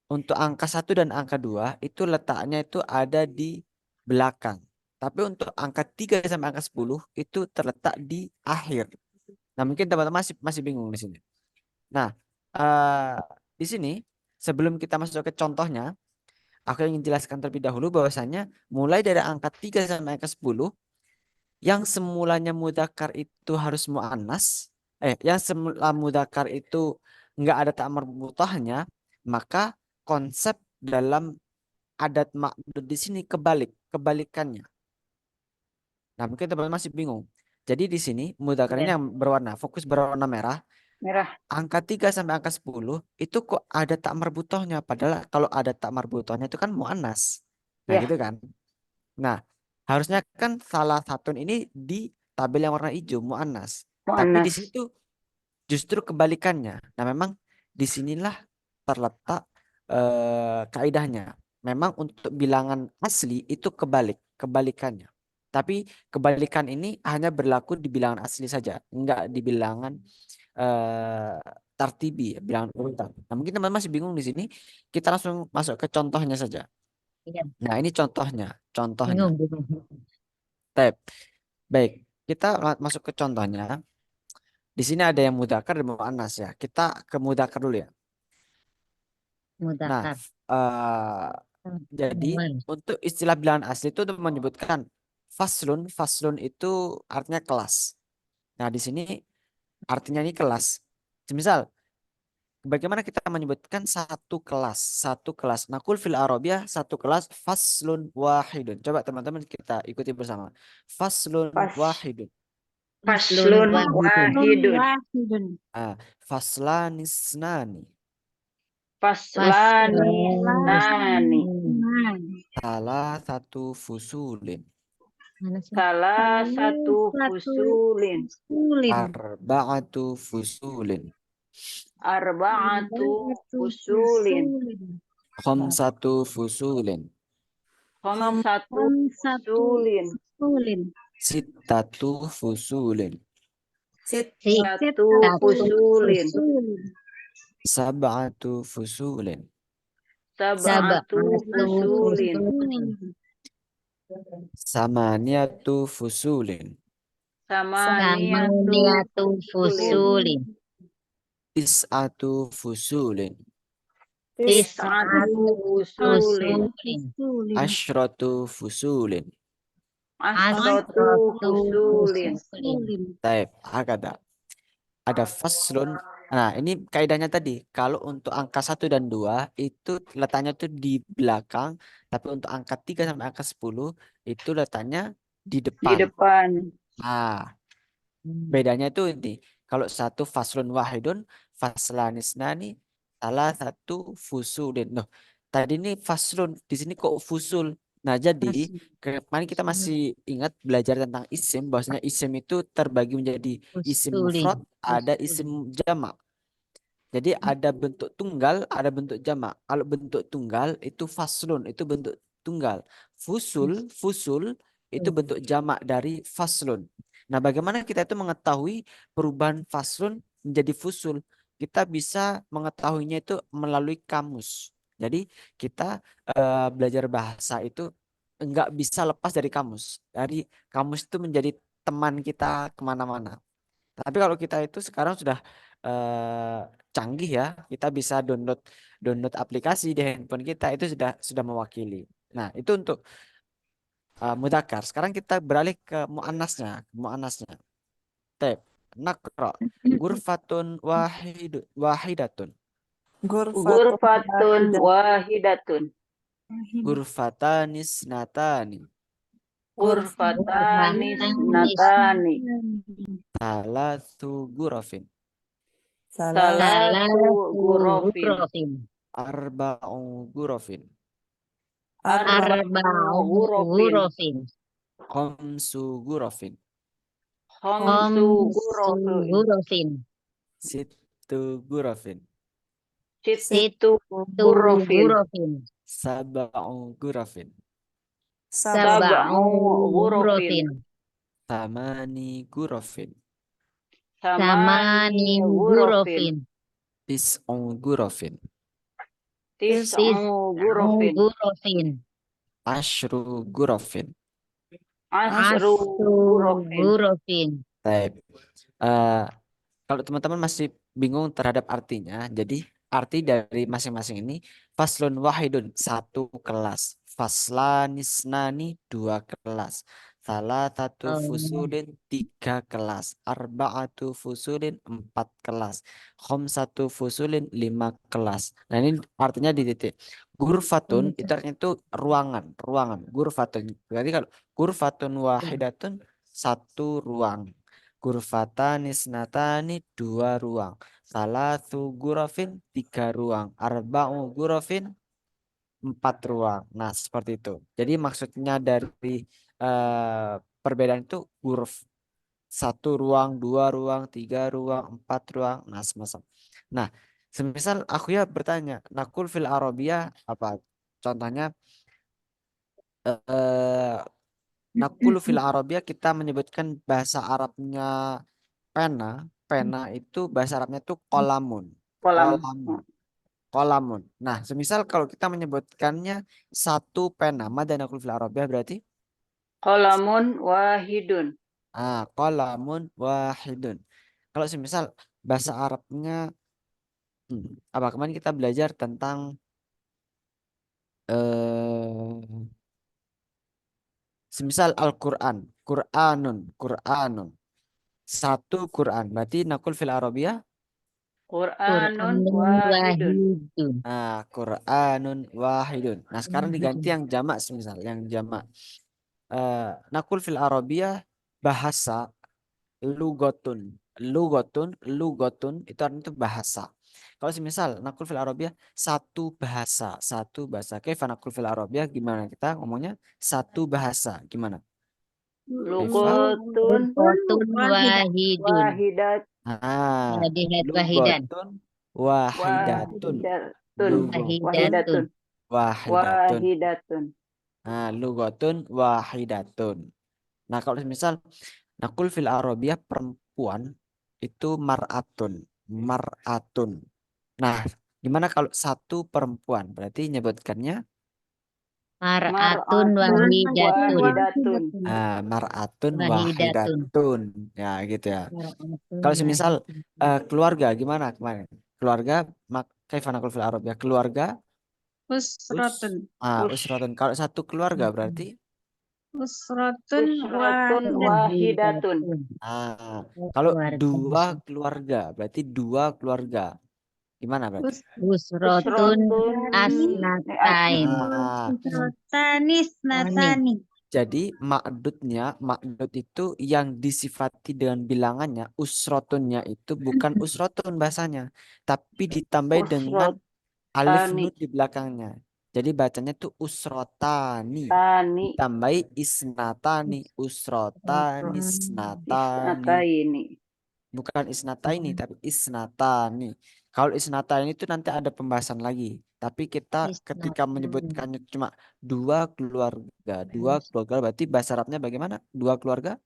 untuk angka 1 dan angka 2 itu letaknya itu ada di belakang. Tapi untuk angka 3 sampai angka 10 itu terletak di akhir. Nah, mungkin teman-teman masih bingung di sini. Nah, di sini sebelum kita masuk ke contohnya, aku ingin jelaskan terlebih dahulu bahwasanya mulai dari angka 3 sampai angka 10 yang semulanya mudzakkar itu harus muannas, yang semula mudzakkar itu enggak ada tak marbutahnya, maka konsep dalam adat ma'dud di sini kebalikannya. Nah, mungkin teman-teman masih bingung. Jadi di sini mudzakkar ini yang fokus berwarna merah. Angka 3 sampai angka 10 itu kok ada tak marbutahnya, padahal kalau ada tak marbutahnya itu kan muannas. Nah, gitu kan. Nah, harusnya kan salah satu ini di tabel yang warna hijau muannas. Tapi di situ justru kebalikannya. Nah, memang disinilah terletak kaidahnya. Memang untuk bilangan asli itu kebalikannya. Tapi kebalikan ini hanya berlaku di bilangan asli saja, enggak di bilangan tartibi, bilangan urutan. Nah, mungkin teman-teman masih bingung di sini. Kita langsung masuk ke contohnya saja. Nah, ini contohnya. Baik, kita masuk ke contohnya. Di sini ada yang mudzakkar dan muannas ya. Kita ke mudzakkar dulu ya. Nah, jadi untuk istilah bilangan asli itu untuk menyebutkan faslun. Faslun itu artinya kelas. Nah, di sini artinya ini kelas. Misal, bagaimana kita menyebutkan satu kelas? Satu kelas. Nakul fil Arabiyah satu kelas faslun wahidun. Coba teman-teman kita ikuti bersama. Faslun wahidun. Faslun wahidun. Faslanisnani. Faslanisnani. Salah satu fusulin. Salah satu fusulin. Arba'atu fusulin. Arba'atu fusulin. Khamsatu fusulin. Khamsatu fusulin. Sittatu fusulin. Sittatu fusulin. Sab'atu fusulin. Sab'atu fusulin. Samaniyatu fusulin. Samaniyatu Samaniyatu fusulin. fusulin. Tis'atu fusulin. Tis'atu fusulin. Fusulin. Asyratu fusulin. Asratu fusulin. Taib, hakada. Ada faslun. Nah, ini kaidahnya tadi. Kalau untuk angka 1 dan 2 itu letaknya tuh di belakang, tapi untuk angka 3 sampai angka 10 itu letaknya di Di depan. depan. Nah, bedanya itu ini. Kalau satu faslun wahidun, faslanisnani, salah satu fusulin. Noh, tadi ini faslun, di sini kok fusul. Nah, jadi kemarin kita masih ingat belajar tentang isim, bahwasanya isim itu terbagi menjadi isim mufrad, ada isim jamak. Jadi ada bentuk tunggal, ada bentuk jamak. Kalau bentuk tunggal itu faslun, itu bentuk tunggal. Fusul itu bentuk jamak dari faslun. Nah, bagaimana kita itu mengetahui perubahan faslun menjadi fusul? Kita bisa mengetahuinya itu melalui kamus. Jadi kita belajar bahasa itu enggak bisa lepas dari kamus. Dari kamus itu menjadi teman kita kemana-mana. Tapi kalau kita itu sekarang sudah eh, canggih ya, kita bisa download aplikasi di handphone kita itu sudah mewakili. Nah, itu untuk mudzakkar. Sekarang kita beralih ke muannasnya. Tab, nakra, gurfatun wahidatun, Ghurfatun wahidatun. gurfatanis natani, Ghurfatanis natani. salatu gurafin, Salatu ghurafin. arba'u gurafin, Arba'u ghurafin. khamsu gurafin, Khamsu ghurafin. sittu gurafin, Sittu ghurafin. sab'u gurafin, Sab'u ghurafin. thamani gurafin, Samani ghurafin. tis'u gurafin, Tis'u ghurafin. ashru gurafin. Ashru ghurafin. Baik. Eh, kalau teman-teman masih bingung terhadap artinya, jadi arti dari masing-masing ini faslun wahidun satu kelas, faslanisnani dua kelas, salah satu fusulin tiga kelas, arba'atu fusulin empat kelas, satu fusulin lima kelas. Nah, ini artinya di titik. Gurfatun itu artinya itu ruangan. Gurfatun. Berarti kalau gurfatun wahidatun satu ruang. Gurfatanis natani dua ruang. Salatu gurafin tiga ruang. Arba'u gurafin empat ruang. Nah, seperti itu. Jadi maksudnya dari perbedaan itu guruf. Satu ruang, dua ruang, tiga ruang, empat ruang. Nah, semacam. Nah, semisal aku ya bertanya, nakul fil Arabiyah apa? Contohnya, eh nakul fil Arabiyah kita menyebutkan bahasa Arabnya pena itu bahasa Arabnya itu kolamun. Kolam. Kolamun. Nah, semisal kalau kita menyebutkannya satu pena, mada nakul fil Arabiyah berarti Kolamun wahidun. kolamun wahidun. Kalau semisal bahasa Arabnya apa kemarin kita belajar tentang eh semisal Al-Qur'an, Qur'anun. Satu Qur'an. Berarti nakul fil Arabiyah Qur'anun wahidun. Qur'anun wahidun. Nah, sekarang diganti yang jamak semisal yang jamak. Nakul fil Arabiyah bahasa lugotun. Lugotun itu artinya itu bahasa. Kalau semisal nakul fil Arabiyah satu bahasa. Kaifa nakul fil Arabiyah gimana kita ngomongnya? Satu bahasa. Gimana? Lugotun wahidun. wahidat. Wahidan. Lugotun wahidatun. Wahidatun. Wahidatun. Lugotun wahidatun. Nah, kalau misal nakul fil Arabiyah perempuan itu mar'atun. Nah, Gimana kalau satu perempuan? Berarti nyebutkannya Mar'atun Mar'atun wahidatun. wahidatun. mar'atun Wahidatun. wahidatun. Ya gitu ya. Mar'atun Kalau semisal wahidatun. keluarga gimana kemarin? Keluarga kaifa naqul fil Arab ya? Keluarga Usratun. Us usratun. Kalau satu keluarga berarti Usratun usratun wahidatun. wahidatun. ah kalau Keluarga. dua keluarga berarti dua keluarga. Gimana berarti? Usrotun Usratun asnatain. Ah, Usrotani Tani. snatani. jadi makdud itu yang disifati dengan bilangannya usrotunnya itu bukan usrotun bahasanya, tapi ditambahi dengan alif usrotani nun di belakangnya. Jadi bacanya tuh usrotani, tani ditambahi isnatani, usrotani, isnatani. isnataini. Bukan isnataini tapi isnatani. Kalau isnataini itu nanti ada pembahasan lagi. Tapi kita ketika Isnatun. menyebutkannya cuma dua keluarga berarti bahasa Arabnya bagaimana? Dua keluarga?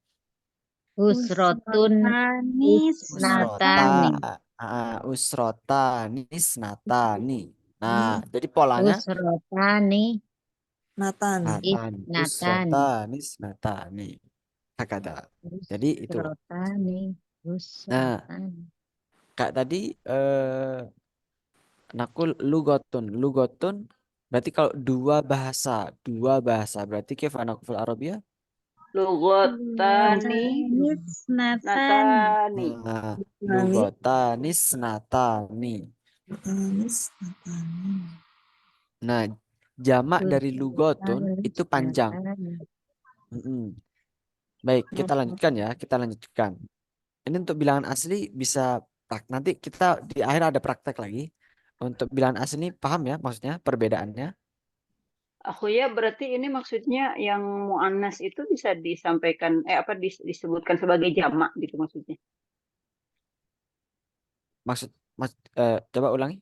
Usrotun Usrotani Usrota, isnatani. snatani. usrotani, isnatani. Nah, jadi polanya Usrotani Natani. natani, isnatani. usrotani, isnatani. Hakada. Jadi itu. Usrotani. Nah, Usrotani. Kak tadi nakul lugotun berarti kalau dua bahasa berarti kaifa naqul fil Arabia? Lugotani Usrotani snatani. natani. Nah, Nani. lugotanis natani. Anis. Natani. Nah, jamak dari lugotun Usrotani itu panjang. isnatani. Mm-mm. Baik, kita lanjutkan ya, kita lanjutkan. Ini untuk bilangan asli bisa nanti kita di akhir ada praktek lagi. Untuk bilangan asli paham ya maksudnya perbedaannya? Aku ya berarti ini maksudnya yang muannas itu bisa disampaikan disebutkan sebagai jamak gitu maksudnya. Maksud, coba ulangi.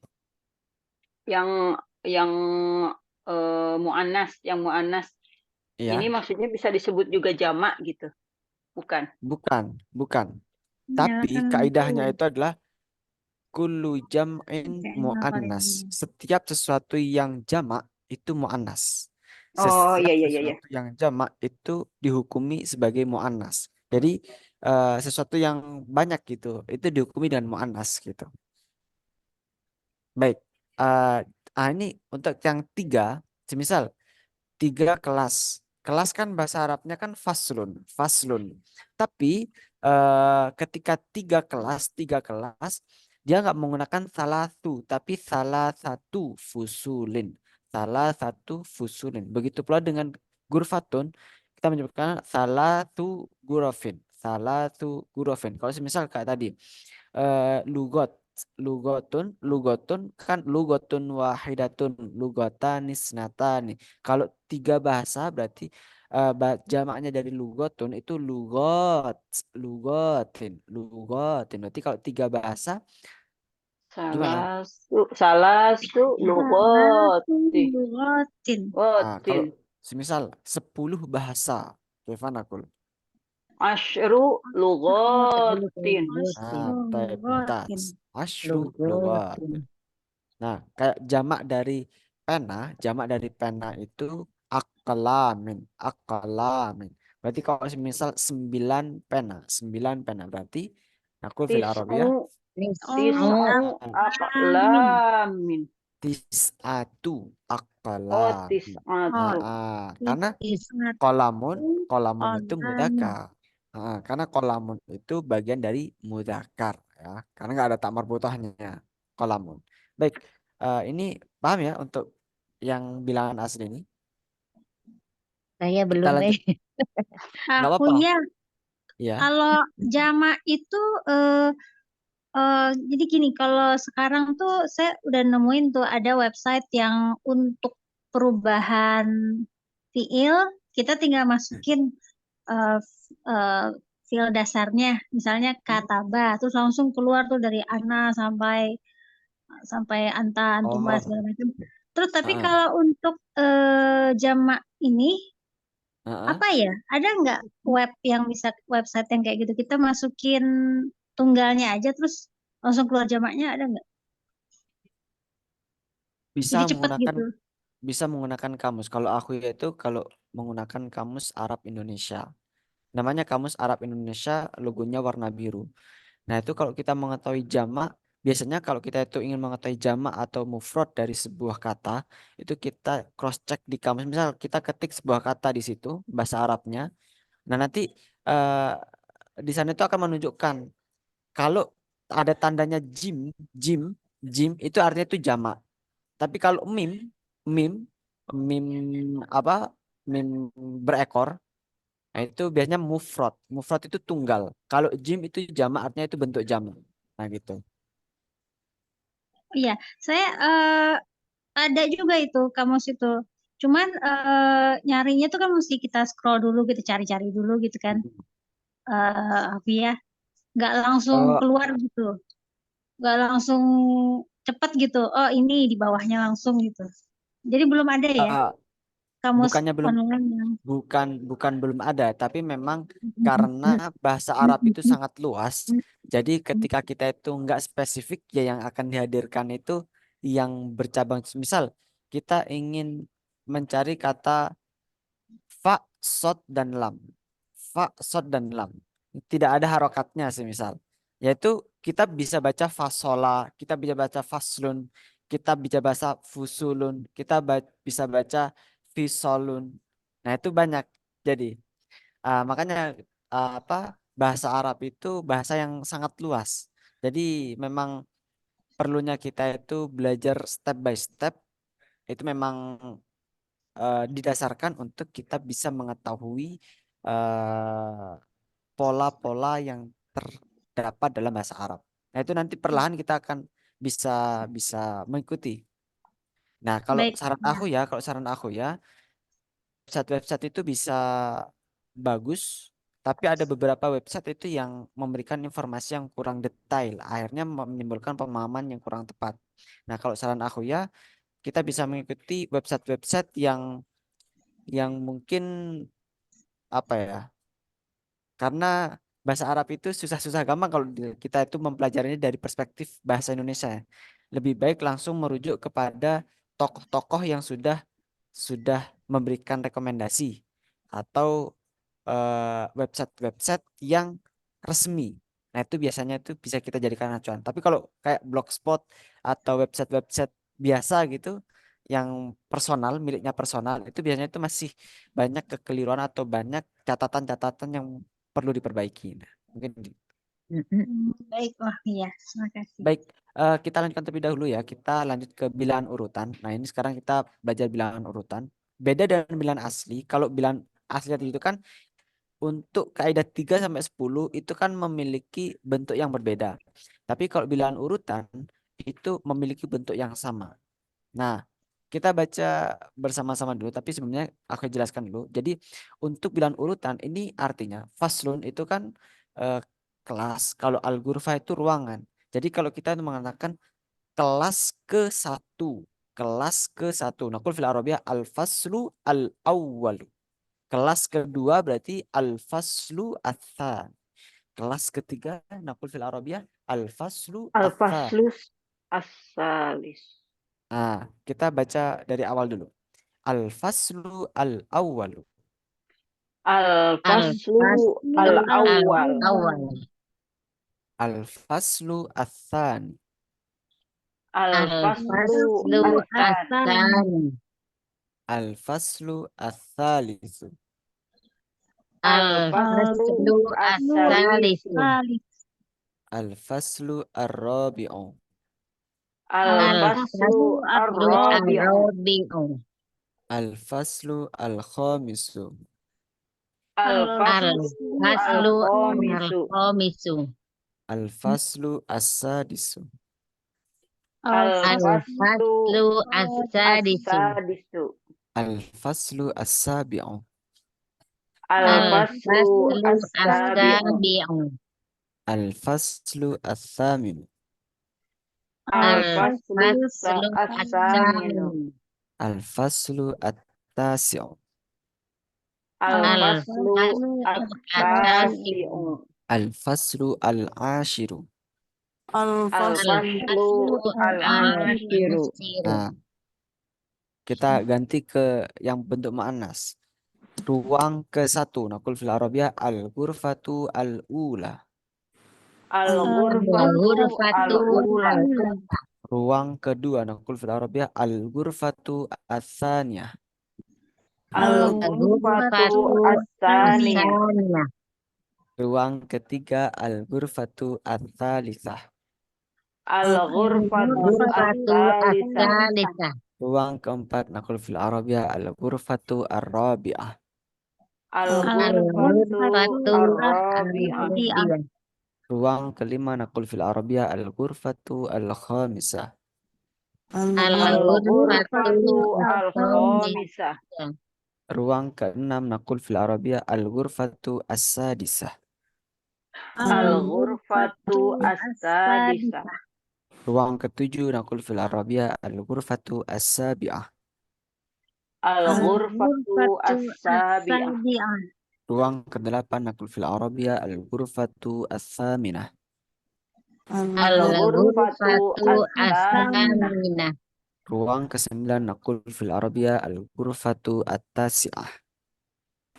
Yang yang yang muannas ini Iya, maksudnya bisa disebut juga jamak gitu. Bukan. bukan. Ya Tapi kan kaidahnya tuh. itu adalah kullu jam'in Kayaknya mu'annas. paling. Setiap sesuatu yang jamak itu mu'annas. Oh Setiap iya iya iya iya. sesuatu yang jamak itu dihukumi sebagai mu'annas. Jadi sesuatu yang banyak gitu, itu dihukumi dengan mu'annas gitu. Baik. eh ini untuk yang tiga, semisal tiga kelas. Kelas kan bahasa Arabnya kan faslun, faslun. Tapi ketika tiga kelas, dia nggak menggunakan salatu, tapi salah satu fusulin, salah satu fusulin. Begitu pula dengan gurfatun, kita menyebutkan salatu gurafin, salatu gurafin. Kalau semisal kayak tadi, lugot lugotun kan lugotun wahidatun lugotanis natani. Kalau tiga bahasa berarti jamaknya dari lugotun itu lugotin berarti kalau tiga bahasa gimana? Salasu Salatu lugoti. lugatin. Kalau Gotin. semisal 10 bahasa gimana kul? Asyru lugotin. Tebtas Lugatin. asyru lugot. Lugotin. Nah, kayak jamak dari pena itu akalamin. Berarti kalau misal 9 pena berarti aku fil Arab ya Tis'u Nis'u tis'u Amin. aqlamin. tis'atu Oh akalamin. tis'atu. Karena is kolamun kolamun itu Alamin. mudakar. Karena kolamun itu bagian dari mudakar ya. Karena nggak ada tak marbutahnya kolamun. Baik, ini paham ya untuk yang bilangan asli ini. saya Kita belum lanjut, nggak Aku apa-apa. ya, Ya, kalau jamak itu jadi gini, kalau sekarang tuh saya udah nemuin tuh ada website yang untuk perubahan fiil, kita tinggal masukin eh, fiil dasarnya, misalnya kataba, terus langsung keluar tuh dari ana sampai sampai anta, antuma oh, segala macam. Terus tapi heeh, kalau untuk jamak ini heeh. apa ya? Ada nggak website yang kayak gitu? Kita masukin tunggalnya aja terus langsung keluar jamaknya ada nggak? Bisa Jadi cepet menggunakan gitu. bisa menggunakan kamus. Kalau aku yaitu kalau menggunakan kamus Arab Indonesia. Namanya kamus Arab Indonesia, logonya warna biru. Nah, itu kalau kita mengetahui jamak, biasanya kalau kita itu ingin mengetahui jamak atau mufrad dari sebuah kata, itu kita cross check di kamus. Misal kita ketik sebuah kata di situ, bahasa Arabnya. Nah, nanti eh, di sana itu akan menunjukkan kalau ada tandanya jim, jim itu artinya itu jamak. Tapi kalau mim, mim apa? Mim berekor. Nah, itu biasanya mufrad. Mufrad itu tunggal. Kalau jim itu jamak artinya itu bentuk jamak. Nah, gitu. Iya, saya ada juga itu kamus itu. Cuman nyarinya tuh kan mesti kita scroll dulu gitu, cari-cari dulu gitu kan. Apa ya, nggak langsung Eh, keluar gitu, nggak langsung cepet gitu. Oh ini di bawahnya langsung gitu. Jadi belum ada ya eh, kamus bukannya belum online yang. bukan bukan belum ada, tapi memang karena bahasa Arab itu sangat luas. Jadi ketika kita itu nggak spesifik, ya yang akan dihadirkan itu yang bercabang. Misal kita ingin mencari kata fa, sod, dan lam. Fa, sod, dan lam. Tidak ada harokatnya semisal. Yaitu kita bisa baca fasola, kita bisa baca faslun, kita bisa baca fusulun, kita bisa baca fisolun. Nah, itu banyak. Jadi, makanya apa bahasa Arab itu bahasa yang sangat luas. Jadi memang perlunya kita itu belajar step by step. Itu memang didasarkan untuk kita bisa mengetahui eh, pola-pola yang terdapat dalam bahasa Arab. Nah, itu nanti perlahan kita akan bisa bisa mengikuti. Nah, Baik, ya. kalau saran aku ya, website-website itu bisa bagus, tapi ada beberapa website itu yang memberikan informasi yang kurang detail, akhirnya menimbulkan pemahaman yang kurang tepat. Nah, kalau saran aku ya, kita bisa mengikuti website-website yang mungkin apa ya? Karena bahasa Arab itu susah-susah gampang kalau kita itu mempelajarinya dari perspektif bahasa Indonesia. Lebih baik langsung merujuk kepada tokoh-tokoh yang sudah memberikan rekomendasi atau website-website yang resmi. Nah, itu biasanya itu bisa kita jadikan acuan. Tapi kalau kayak Blogspot atau website-website biasa gitu yang personal, miliknya personal, itu biasanya itu masih banyak kekeliruan atau banyak catatan-catatan yang perlu diperbaiki. Nah, mungkin Baik, wah iya, terima kasih. baik, kita lanjutkan terlebih dahulu ya. Kita lanjut ke bilangan urutan. Nah, ini sekarang kita belajar bilangan urutan. Beda dengan bilangan asli. Kalau bilangan asli tadi itu kan untuk kaidah 3 sampai 10 itu kan memiliki bentuk yang berbeda. Tapi kalau bilangan urutan itu memiliki bentuk yang sama. Nah, kita baca bersama-sama dulu, tapi sebenarnya aku jelaskan dulu. Jadi, untuk bilangan urutan ini artinya faslun itu kan eh, kelas, kalau al-ghurfah itu ruangan. Jadi, kalau kita mengatakan kelas ke satu, kelas ke satu. Naqul fil Arabiyah al-faslu al-awwal. Kelas kedua berarti al-faslu atsan. Kelas ketiga naqul fil Arabiyah al-faslu atsan. Al-faslus as-salis. Nah, kita baca dari awal dulu. Al-faslu al-awwalu. Al-faslu Al-faslu al-awwal. al-awwal. Al-faslu atsan. Al-faslu Al-faslu as-sani. as-sani. Al-faslu atsalisu. Al-faslu Al-faslu as-salisu. as-salisu. Alis. Al-faslu ar-rabi'u. Al-faslu Al-faslu ar-rabi'u. ar-rabi'u. Al-faslu al-khamisu. Al-faslu Al-faslu al-khamisu. al-khamisu. Al-faslu as-sadisu. Al-faslu Al-faslu as-sadisu. as-sadisu. Al-faslu as-sabi'u. Al-faslu Al-faslu as-sabi'u. as-sabi'u. Al-faslu as-thaminu. Al-faslu Al-faslu as-saminu. as-saminu. Al-faslu at-tasi'u. Al-faslu Al-faslu at-tasi'u. at-tasi'u. Al-faslu al-ashiru. Al-faslu Al-faslu Al-faslu al-ashiru. al-ashiru. Nah, Kita ganti ke yang bentuk muannas. Ruang ke-1 naqul fil Arabiyah al-ghurfatu al-ula. Al-ghurfatu Al-ghurfatu al-ula. Ruang kedua naqul fil Arabiyah al-ghurfatu ats-tsaniyah. Al-ghurfatu al-ghurfatu as-saniyah. as-saniyah. Ruang ketiga al-ghurfatu ats-tsalitsah. Al-ghurfatu Ghurfatu as-salisah. as-salisah. Ruang keempat naqul fil Arabiyah al-ghurfatu ar-rabi'ah. Al-ghurfatu Al-ghurfatu ar-rabi'ah. ar-rabi'ah. Ruang kelima naqul fil Arabiyah al-ghurfatu al-khamisah. Al-ghurfatu Al-ghurfatu al-khamisah. al-khamisah. Ruang keenam naqul fil Arabiyah al-ghurfatu as-sadisah. Al-ghurfatu as-sadisah. Ruang ketujuh naqul fil Arabiyah al-ghurfatu as-sabi'ah. Al-ghurfatu as-sabi'ah. Ruang kedelapan naqul fil Arabiyah al-ghurfatu as-tsaminah. Al-ghurfatu Al-ghurfatu as-saminah. as-saminah. Ruang kesembilan naqul fil Arabiyah al-ghurfatu at-tasi'ah.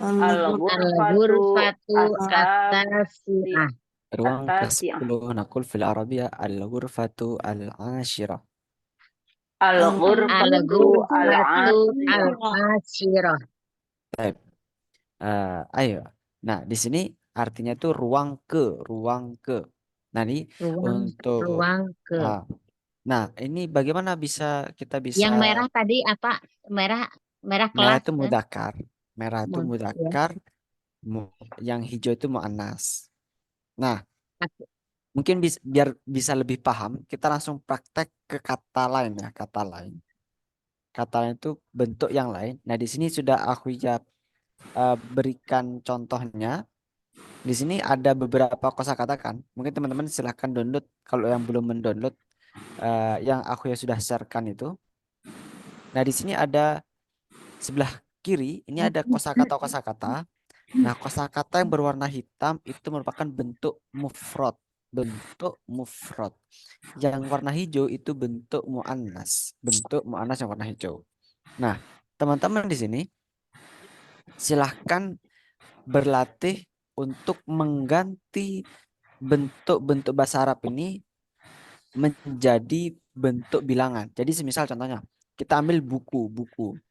Al-ghurfatu Al-ghurfatu at-tasi'ah. Ruang at-tasi'ah. ke-10 naqul fil Arabiyah al-ghurfatu al-ashirah. Al-ghurfatu Al-ghurfatu al-ashirah. al-ashirah. Baik. Ayo. Nah, di sini artinya itu ruang ke. Nah, ini untuk Ruang ke. nah, ini bagaimana kita Yang bisa merah tadi apa? Merah merah kelas itu kan? mudzakkar. Merah itu Ya. mudzakkar, yang hijau itu muannas. Nah, mungkin biar bisa lebih paham, kita langsung praktek ke kata lain ya, kata lain. Kata lain itu bentuk yang lain. Nah, di sini sudah aku ya berikan contohnya. Di sini ada beberapa kosakata kan. Mungkin teman-teman silahkan download kalau yang belum mendownload yang aku ya sudah sharekan itu. Nah, di sini ada sebelah kiri ini ada kosakata. Nah, kosakata yang berwarna hitam itu merupakan bentuk mufrad. Bentuk mufrad. Yang warna hijau itu bentuk muannas. Bentuk muannas yang warna hijau. Nah, teman-teman di sini silahkan berlatih untuk mengganti bentuk-bentuk bahasa Arab ini menjadi bentuk bilangan. Jadi semisal contohnya kita ambil buku.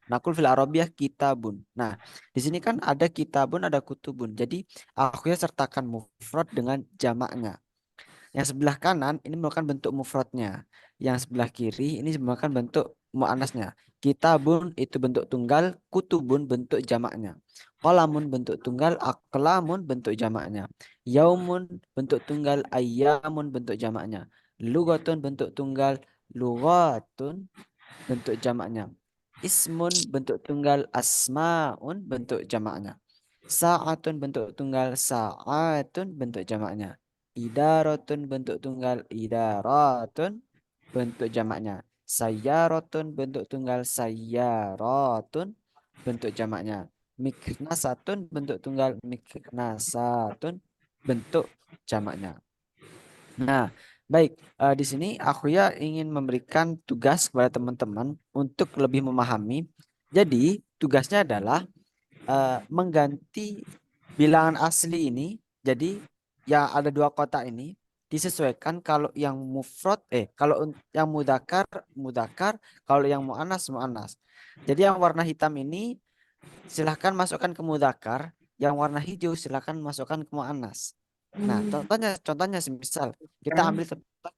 Nakul fil Arabiyah kitabun. Nah, di sini kan ada kitabun, ada kutubun. Jadi aku ya sertakan mufrad dengan jamaknya. Yang sebelah kanan ini merupakan bentuk mufradnya. Yang sebelah kiri ini merupakan bentuk muannasnya. Kitabun itu bentuk tunggal, kutubun bentuk jamaknya. Qalamun bentuk tunggal, aqlamun bentuk jamaknya. Yaumun bentuk tunggal, ayyamun bentuk jamaknya. Lugatun bentuk tunggal, lugatun bentuk jamaknya. Ismun bentuk tunggal, asmaun bentuk jamaknya. Sa'atun bentuk tunggal, sa'atun bentuk jamaknya. Idaratun bentuk tunggal, idaratun bentuk jamaknya. Sayyaratun bentuk tunggal, sayyaratun bentuk jamaknya. Miknasatun bentuk tunggal, miknasatun bentuk jamaknya. Nah, baik. Di sini aku ya ingin memberikan tugas kepada teman-teman untuk lebih memahami. Jadi, tugasnya adalah mengganti bilangan asli ini. Jadi, ya ada dua kotak ini disesuaikan kalau yang kalau yang mudakar, kalau yang muannas. Jadi yang warna hitam ini silahkan masukkan ke mudakar, yang warna hijau silahkan masukkan ke muannas. Nah, contohnya semisal kita ambil contoh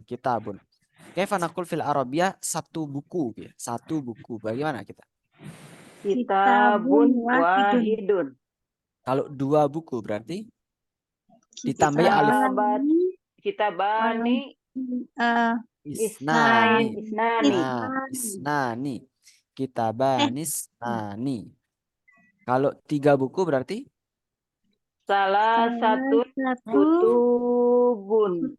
kitabun. Kaifa naqul fil Arabiyah satu buku ya. Satu buku. Bagaimana kita? Kitabun wahidun. Kalau dua buku berarti ditambah alif. Kitabani Isnani. isnani. Nah, isnani. Kitabani isnani. Kalau tiga buku berarti Salah satu kutubun.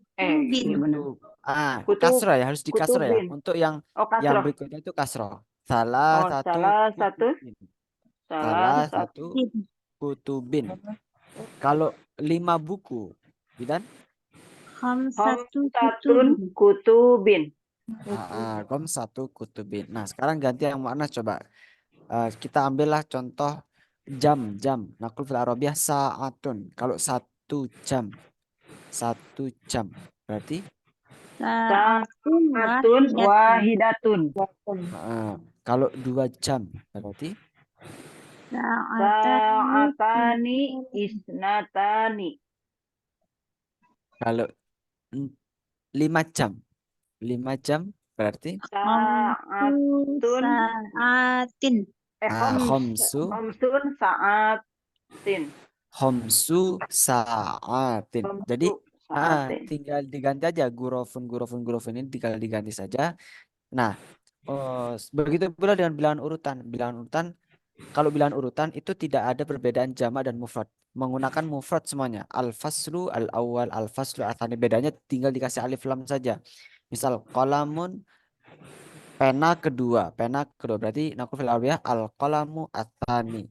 Kasroh ya, harus di kasroh ya. kutubin. Untuk yang kasroh. berikutnya itu kasroh. Salah satu kutubin. Kalau 5 buku, dan Khamsatun kutubin. Satu kutubin. Nah, sekarang ganti yang mu'annas coba. Kita ambillah contoh jam. Nakul fil Arabiyah sa'atun. Kalau 1 jam. 1 jam. Berarti Sa'atun Sa'atun wahidatun. wahidatun. kalau 2 jam. Berarti Sa'atani isnatani. kalau 5 jam. 5 jam berarti Sa'atun Sa'atin. khomsu khamsun sa'atin. sa'atin. Jadi Khamsu sa'atin. tinggal diganti aja gurufun ini tinggal diganti saja. Nah, begitu pula dengan bilangan urutan. Kalau bilangan urutan itu tidak ada perbedaan jamak dan mufrad. Menggunakan mufrad semuanya. Al-faslu, al-awwal, al-faslu, al-thani. Bedanya tinggal dikasih alif lam saja. Misal qalamun pena kedua berarti nakul fil arabiyah al-qalamu at-tsani.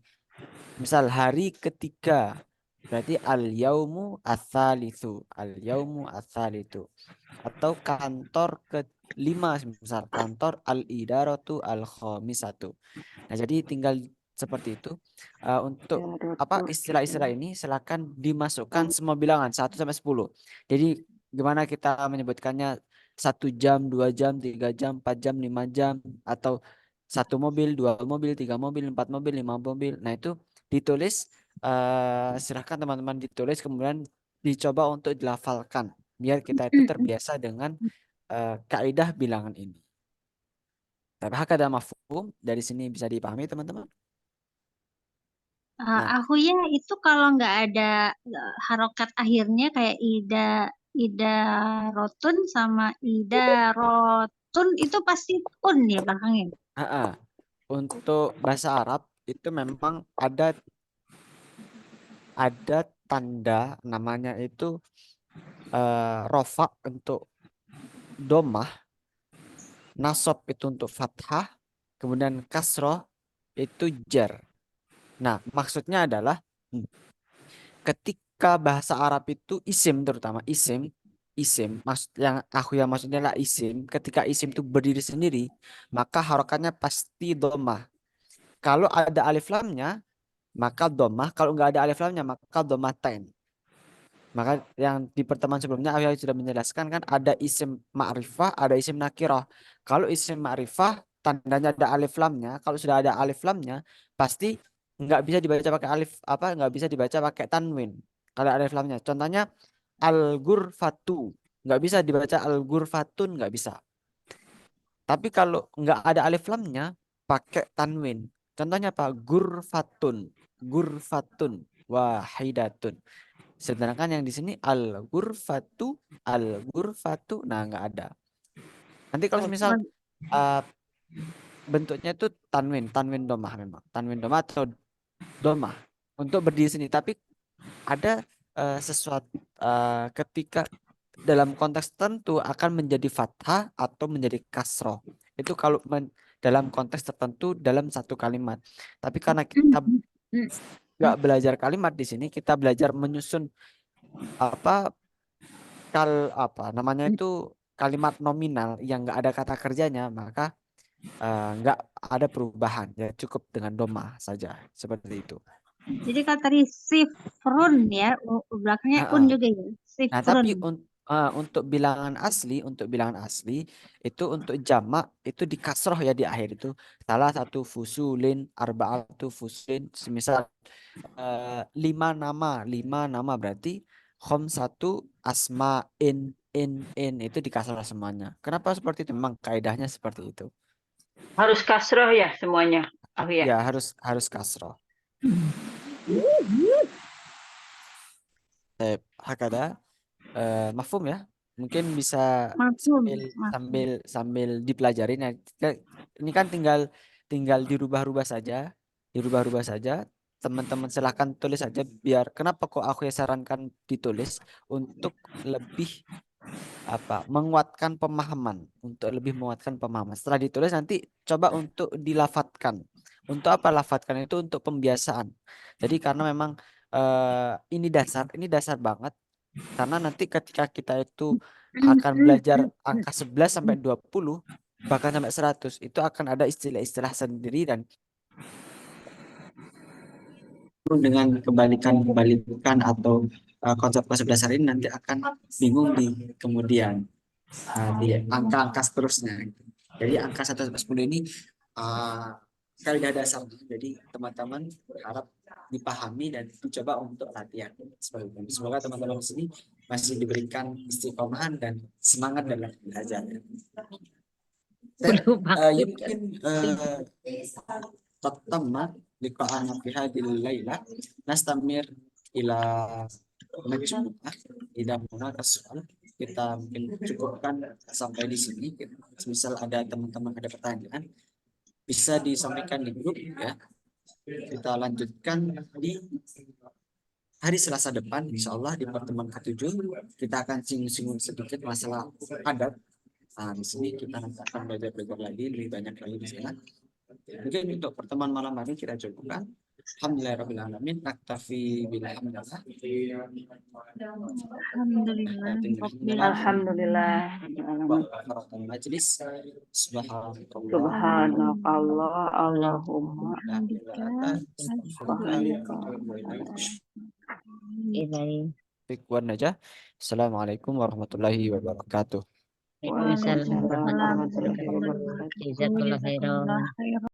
Misal hari ketiga berarti al-yaumu ats-tsalitsu. Atau kantor kelima, misal kantor al-idaratu al-khamisatu. Nah, jadi tinggal seperti itu. Untuk apa istilah-istilah ini silakan dimasukkan semua bilangan 1 sampai 10. Jadi gimana kita menyebutkannya 1 jam, 2 jam, 3 jam, 4 jam, 5 jam, atau 1 mobil, 2 mobil, 3 mobil, 4 mobil, 5 mobil. Nah, itu ditulis, silahkan teman-teman ditulis kemudian dicoba untuk dilafalkan biar kita itu terbiasa dengan kaidah bilangan ini. Tapi hakada mafhum dari sini bisa dipahami teman-teman. Nah. Aku ya itu kalau nggak ada harokat akhirnya kayak ida rotun sama ida rotun itu pasti un ya belakangnya. Untuk bahasa Arab itu memang ada tanda namanya itu rofa untuk domah, nasab itu untuk fathah, kemudian kasroh itu jar. Nah, maksudnya adalah ketika bahasa Arab itu isim, terutama isim maksudnya lah isim. Ketika isim itu berdiri sendiri, maka harokatnya pasti domah. Kalau ada alif lamnya maka domah, kalau nggak ada alif lamnya maka domatain. Maka yang di pertemuan sebelumnya aku sudah menjelaskan kan ada isim ma'rifah, ada isim nakirah. Kalau isim ma'rifah tandanya ada alif lamnya, kalau sudah ada alif lamnya pasti nggak bisa dibaca pakai nggak bisa dibaca pakai tanwin. Kalau ada alif lamnya, contohnya al-ghurfatu, nggak bisa dibaca al-ghurfatun, nggak bisa. Tapi kalau nggak ada alif lamnya pakai tanwin. Contohnya apa? Gurfatun, wahidatun. Sedangkan yang di sini al-ghurfatu, nah nggak ada. Nanti kalau misal bentuknya itu tanwin domah memang, tanwin domah atau domah untuk berdiri sini. Tapi ada sesuatu ketika dalam konteks tertentu akan menjadi fathah atau menjadi kasroh. Itu kalau dalam konteks tertentu dalam satu kalimat. Tapi karena kita nggak belajar kalimat di sini, kita belajar menyusun namanya itu kalimat nominal yang nggak ada kata kerjanya, maka nggak ada perubahan, ya cukup dengan doma saja seperti itu. Jadi kalau tadi sifrun ya, belakangnya un juga ya. Sifrun. Nah, tapi untuk bilangan asli itu untuk jamak itu di kasroh ya di akhir itu. Salah satu fusulin, arba'atu fusulin, semisal 5 nama berarti satu asma in itu di kasroh semuanya. Kenapa seperti itu? Memang kaidahnya seperti itu. Harus kasroh ya semuanya. Ya, harus kasroh. Hakada mafhum ya. Mungkin bisa sambil dipelajari. Nah, ini kan tinggal dirubah-rubah saja. Teman-teman silahkan tulis saja biar kenapa kok aku ya sarankan ditulis untuk lebih menguatkan pemahaman, Setelah ditulis nanti coba untuk dilafatkan. Untuk apa lafatkan itu? Untuk pembiasaan. Jadi karena memang ini dasar banget. Karena nanti ketika kita itu akan belajar angka 11 sampai 20 bahkan sampai 100 itu akan ada istilah-istilah sendiri, dan dengan kebalikan atau konsep-konsep dasar ini nanti akan bingung di kemudian di angka-angka seterusnya. Jadi angka 1 sampai 10 ini kaidah dasar. Jadi teman-teman harap dipahami dan dicoba untuk latihan. Semoga teman-teman di sini masih diberikan istiqomahan dan semangat dalam belajar. Belum Yumkin pertama liqa'ana fi hadhil laila nastamir ila majmu'ah ila hunaka soal. Kita mungkin cukupkan sampai di sini. Misal ada teman-teman ada pertanyaan bisa disampaikan di grup ya. Kita lanjutkan di hari Selasa depan, insya Allah di pertemuan ke-7 kita akan singgung-singgung sedikit masalah adat. Di sini kita nanti akan belajar lagi lebih banyak lagi di sana. Mungkin untuk pertemuan malam hari kita cukupkan. Alhamdulillahirrahmanirrahim. Naktafi bilhamdulillah. Alhamdulillah. Majlis. Subhanallah. Allahumma. Fikwan aja. Assalamualaikum warahmatullahi wabarakatuh. Waalaikumsalam warahmatullahi wabarakatuh. Jazakallahu khairan.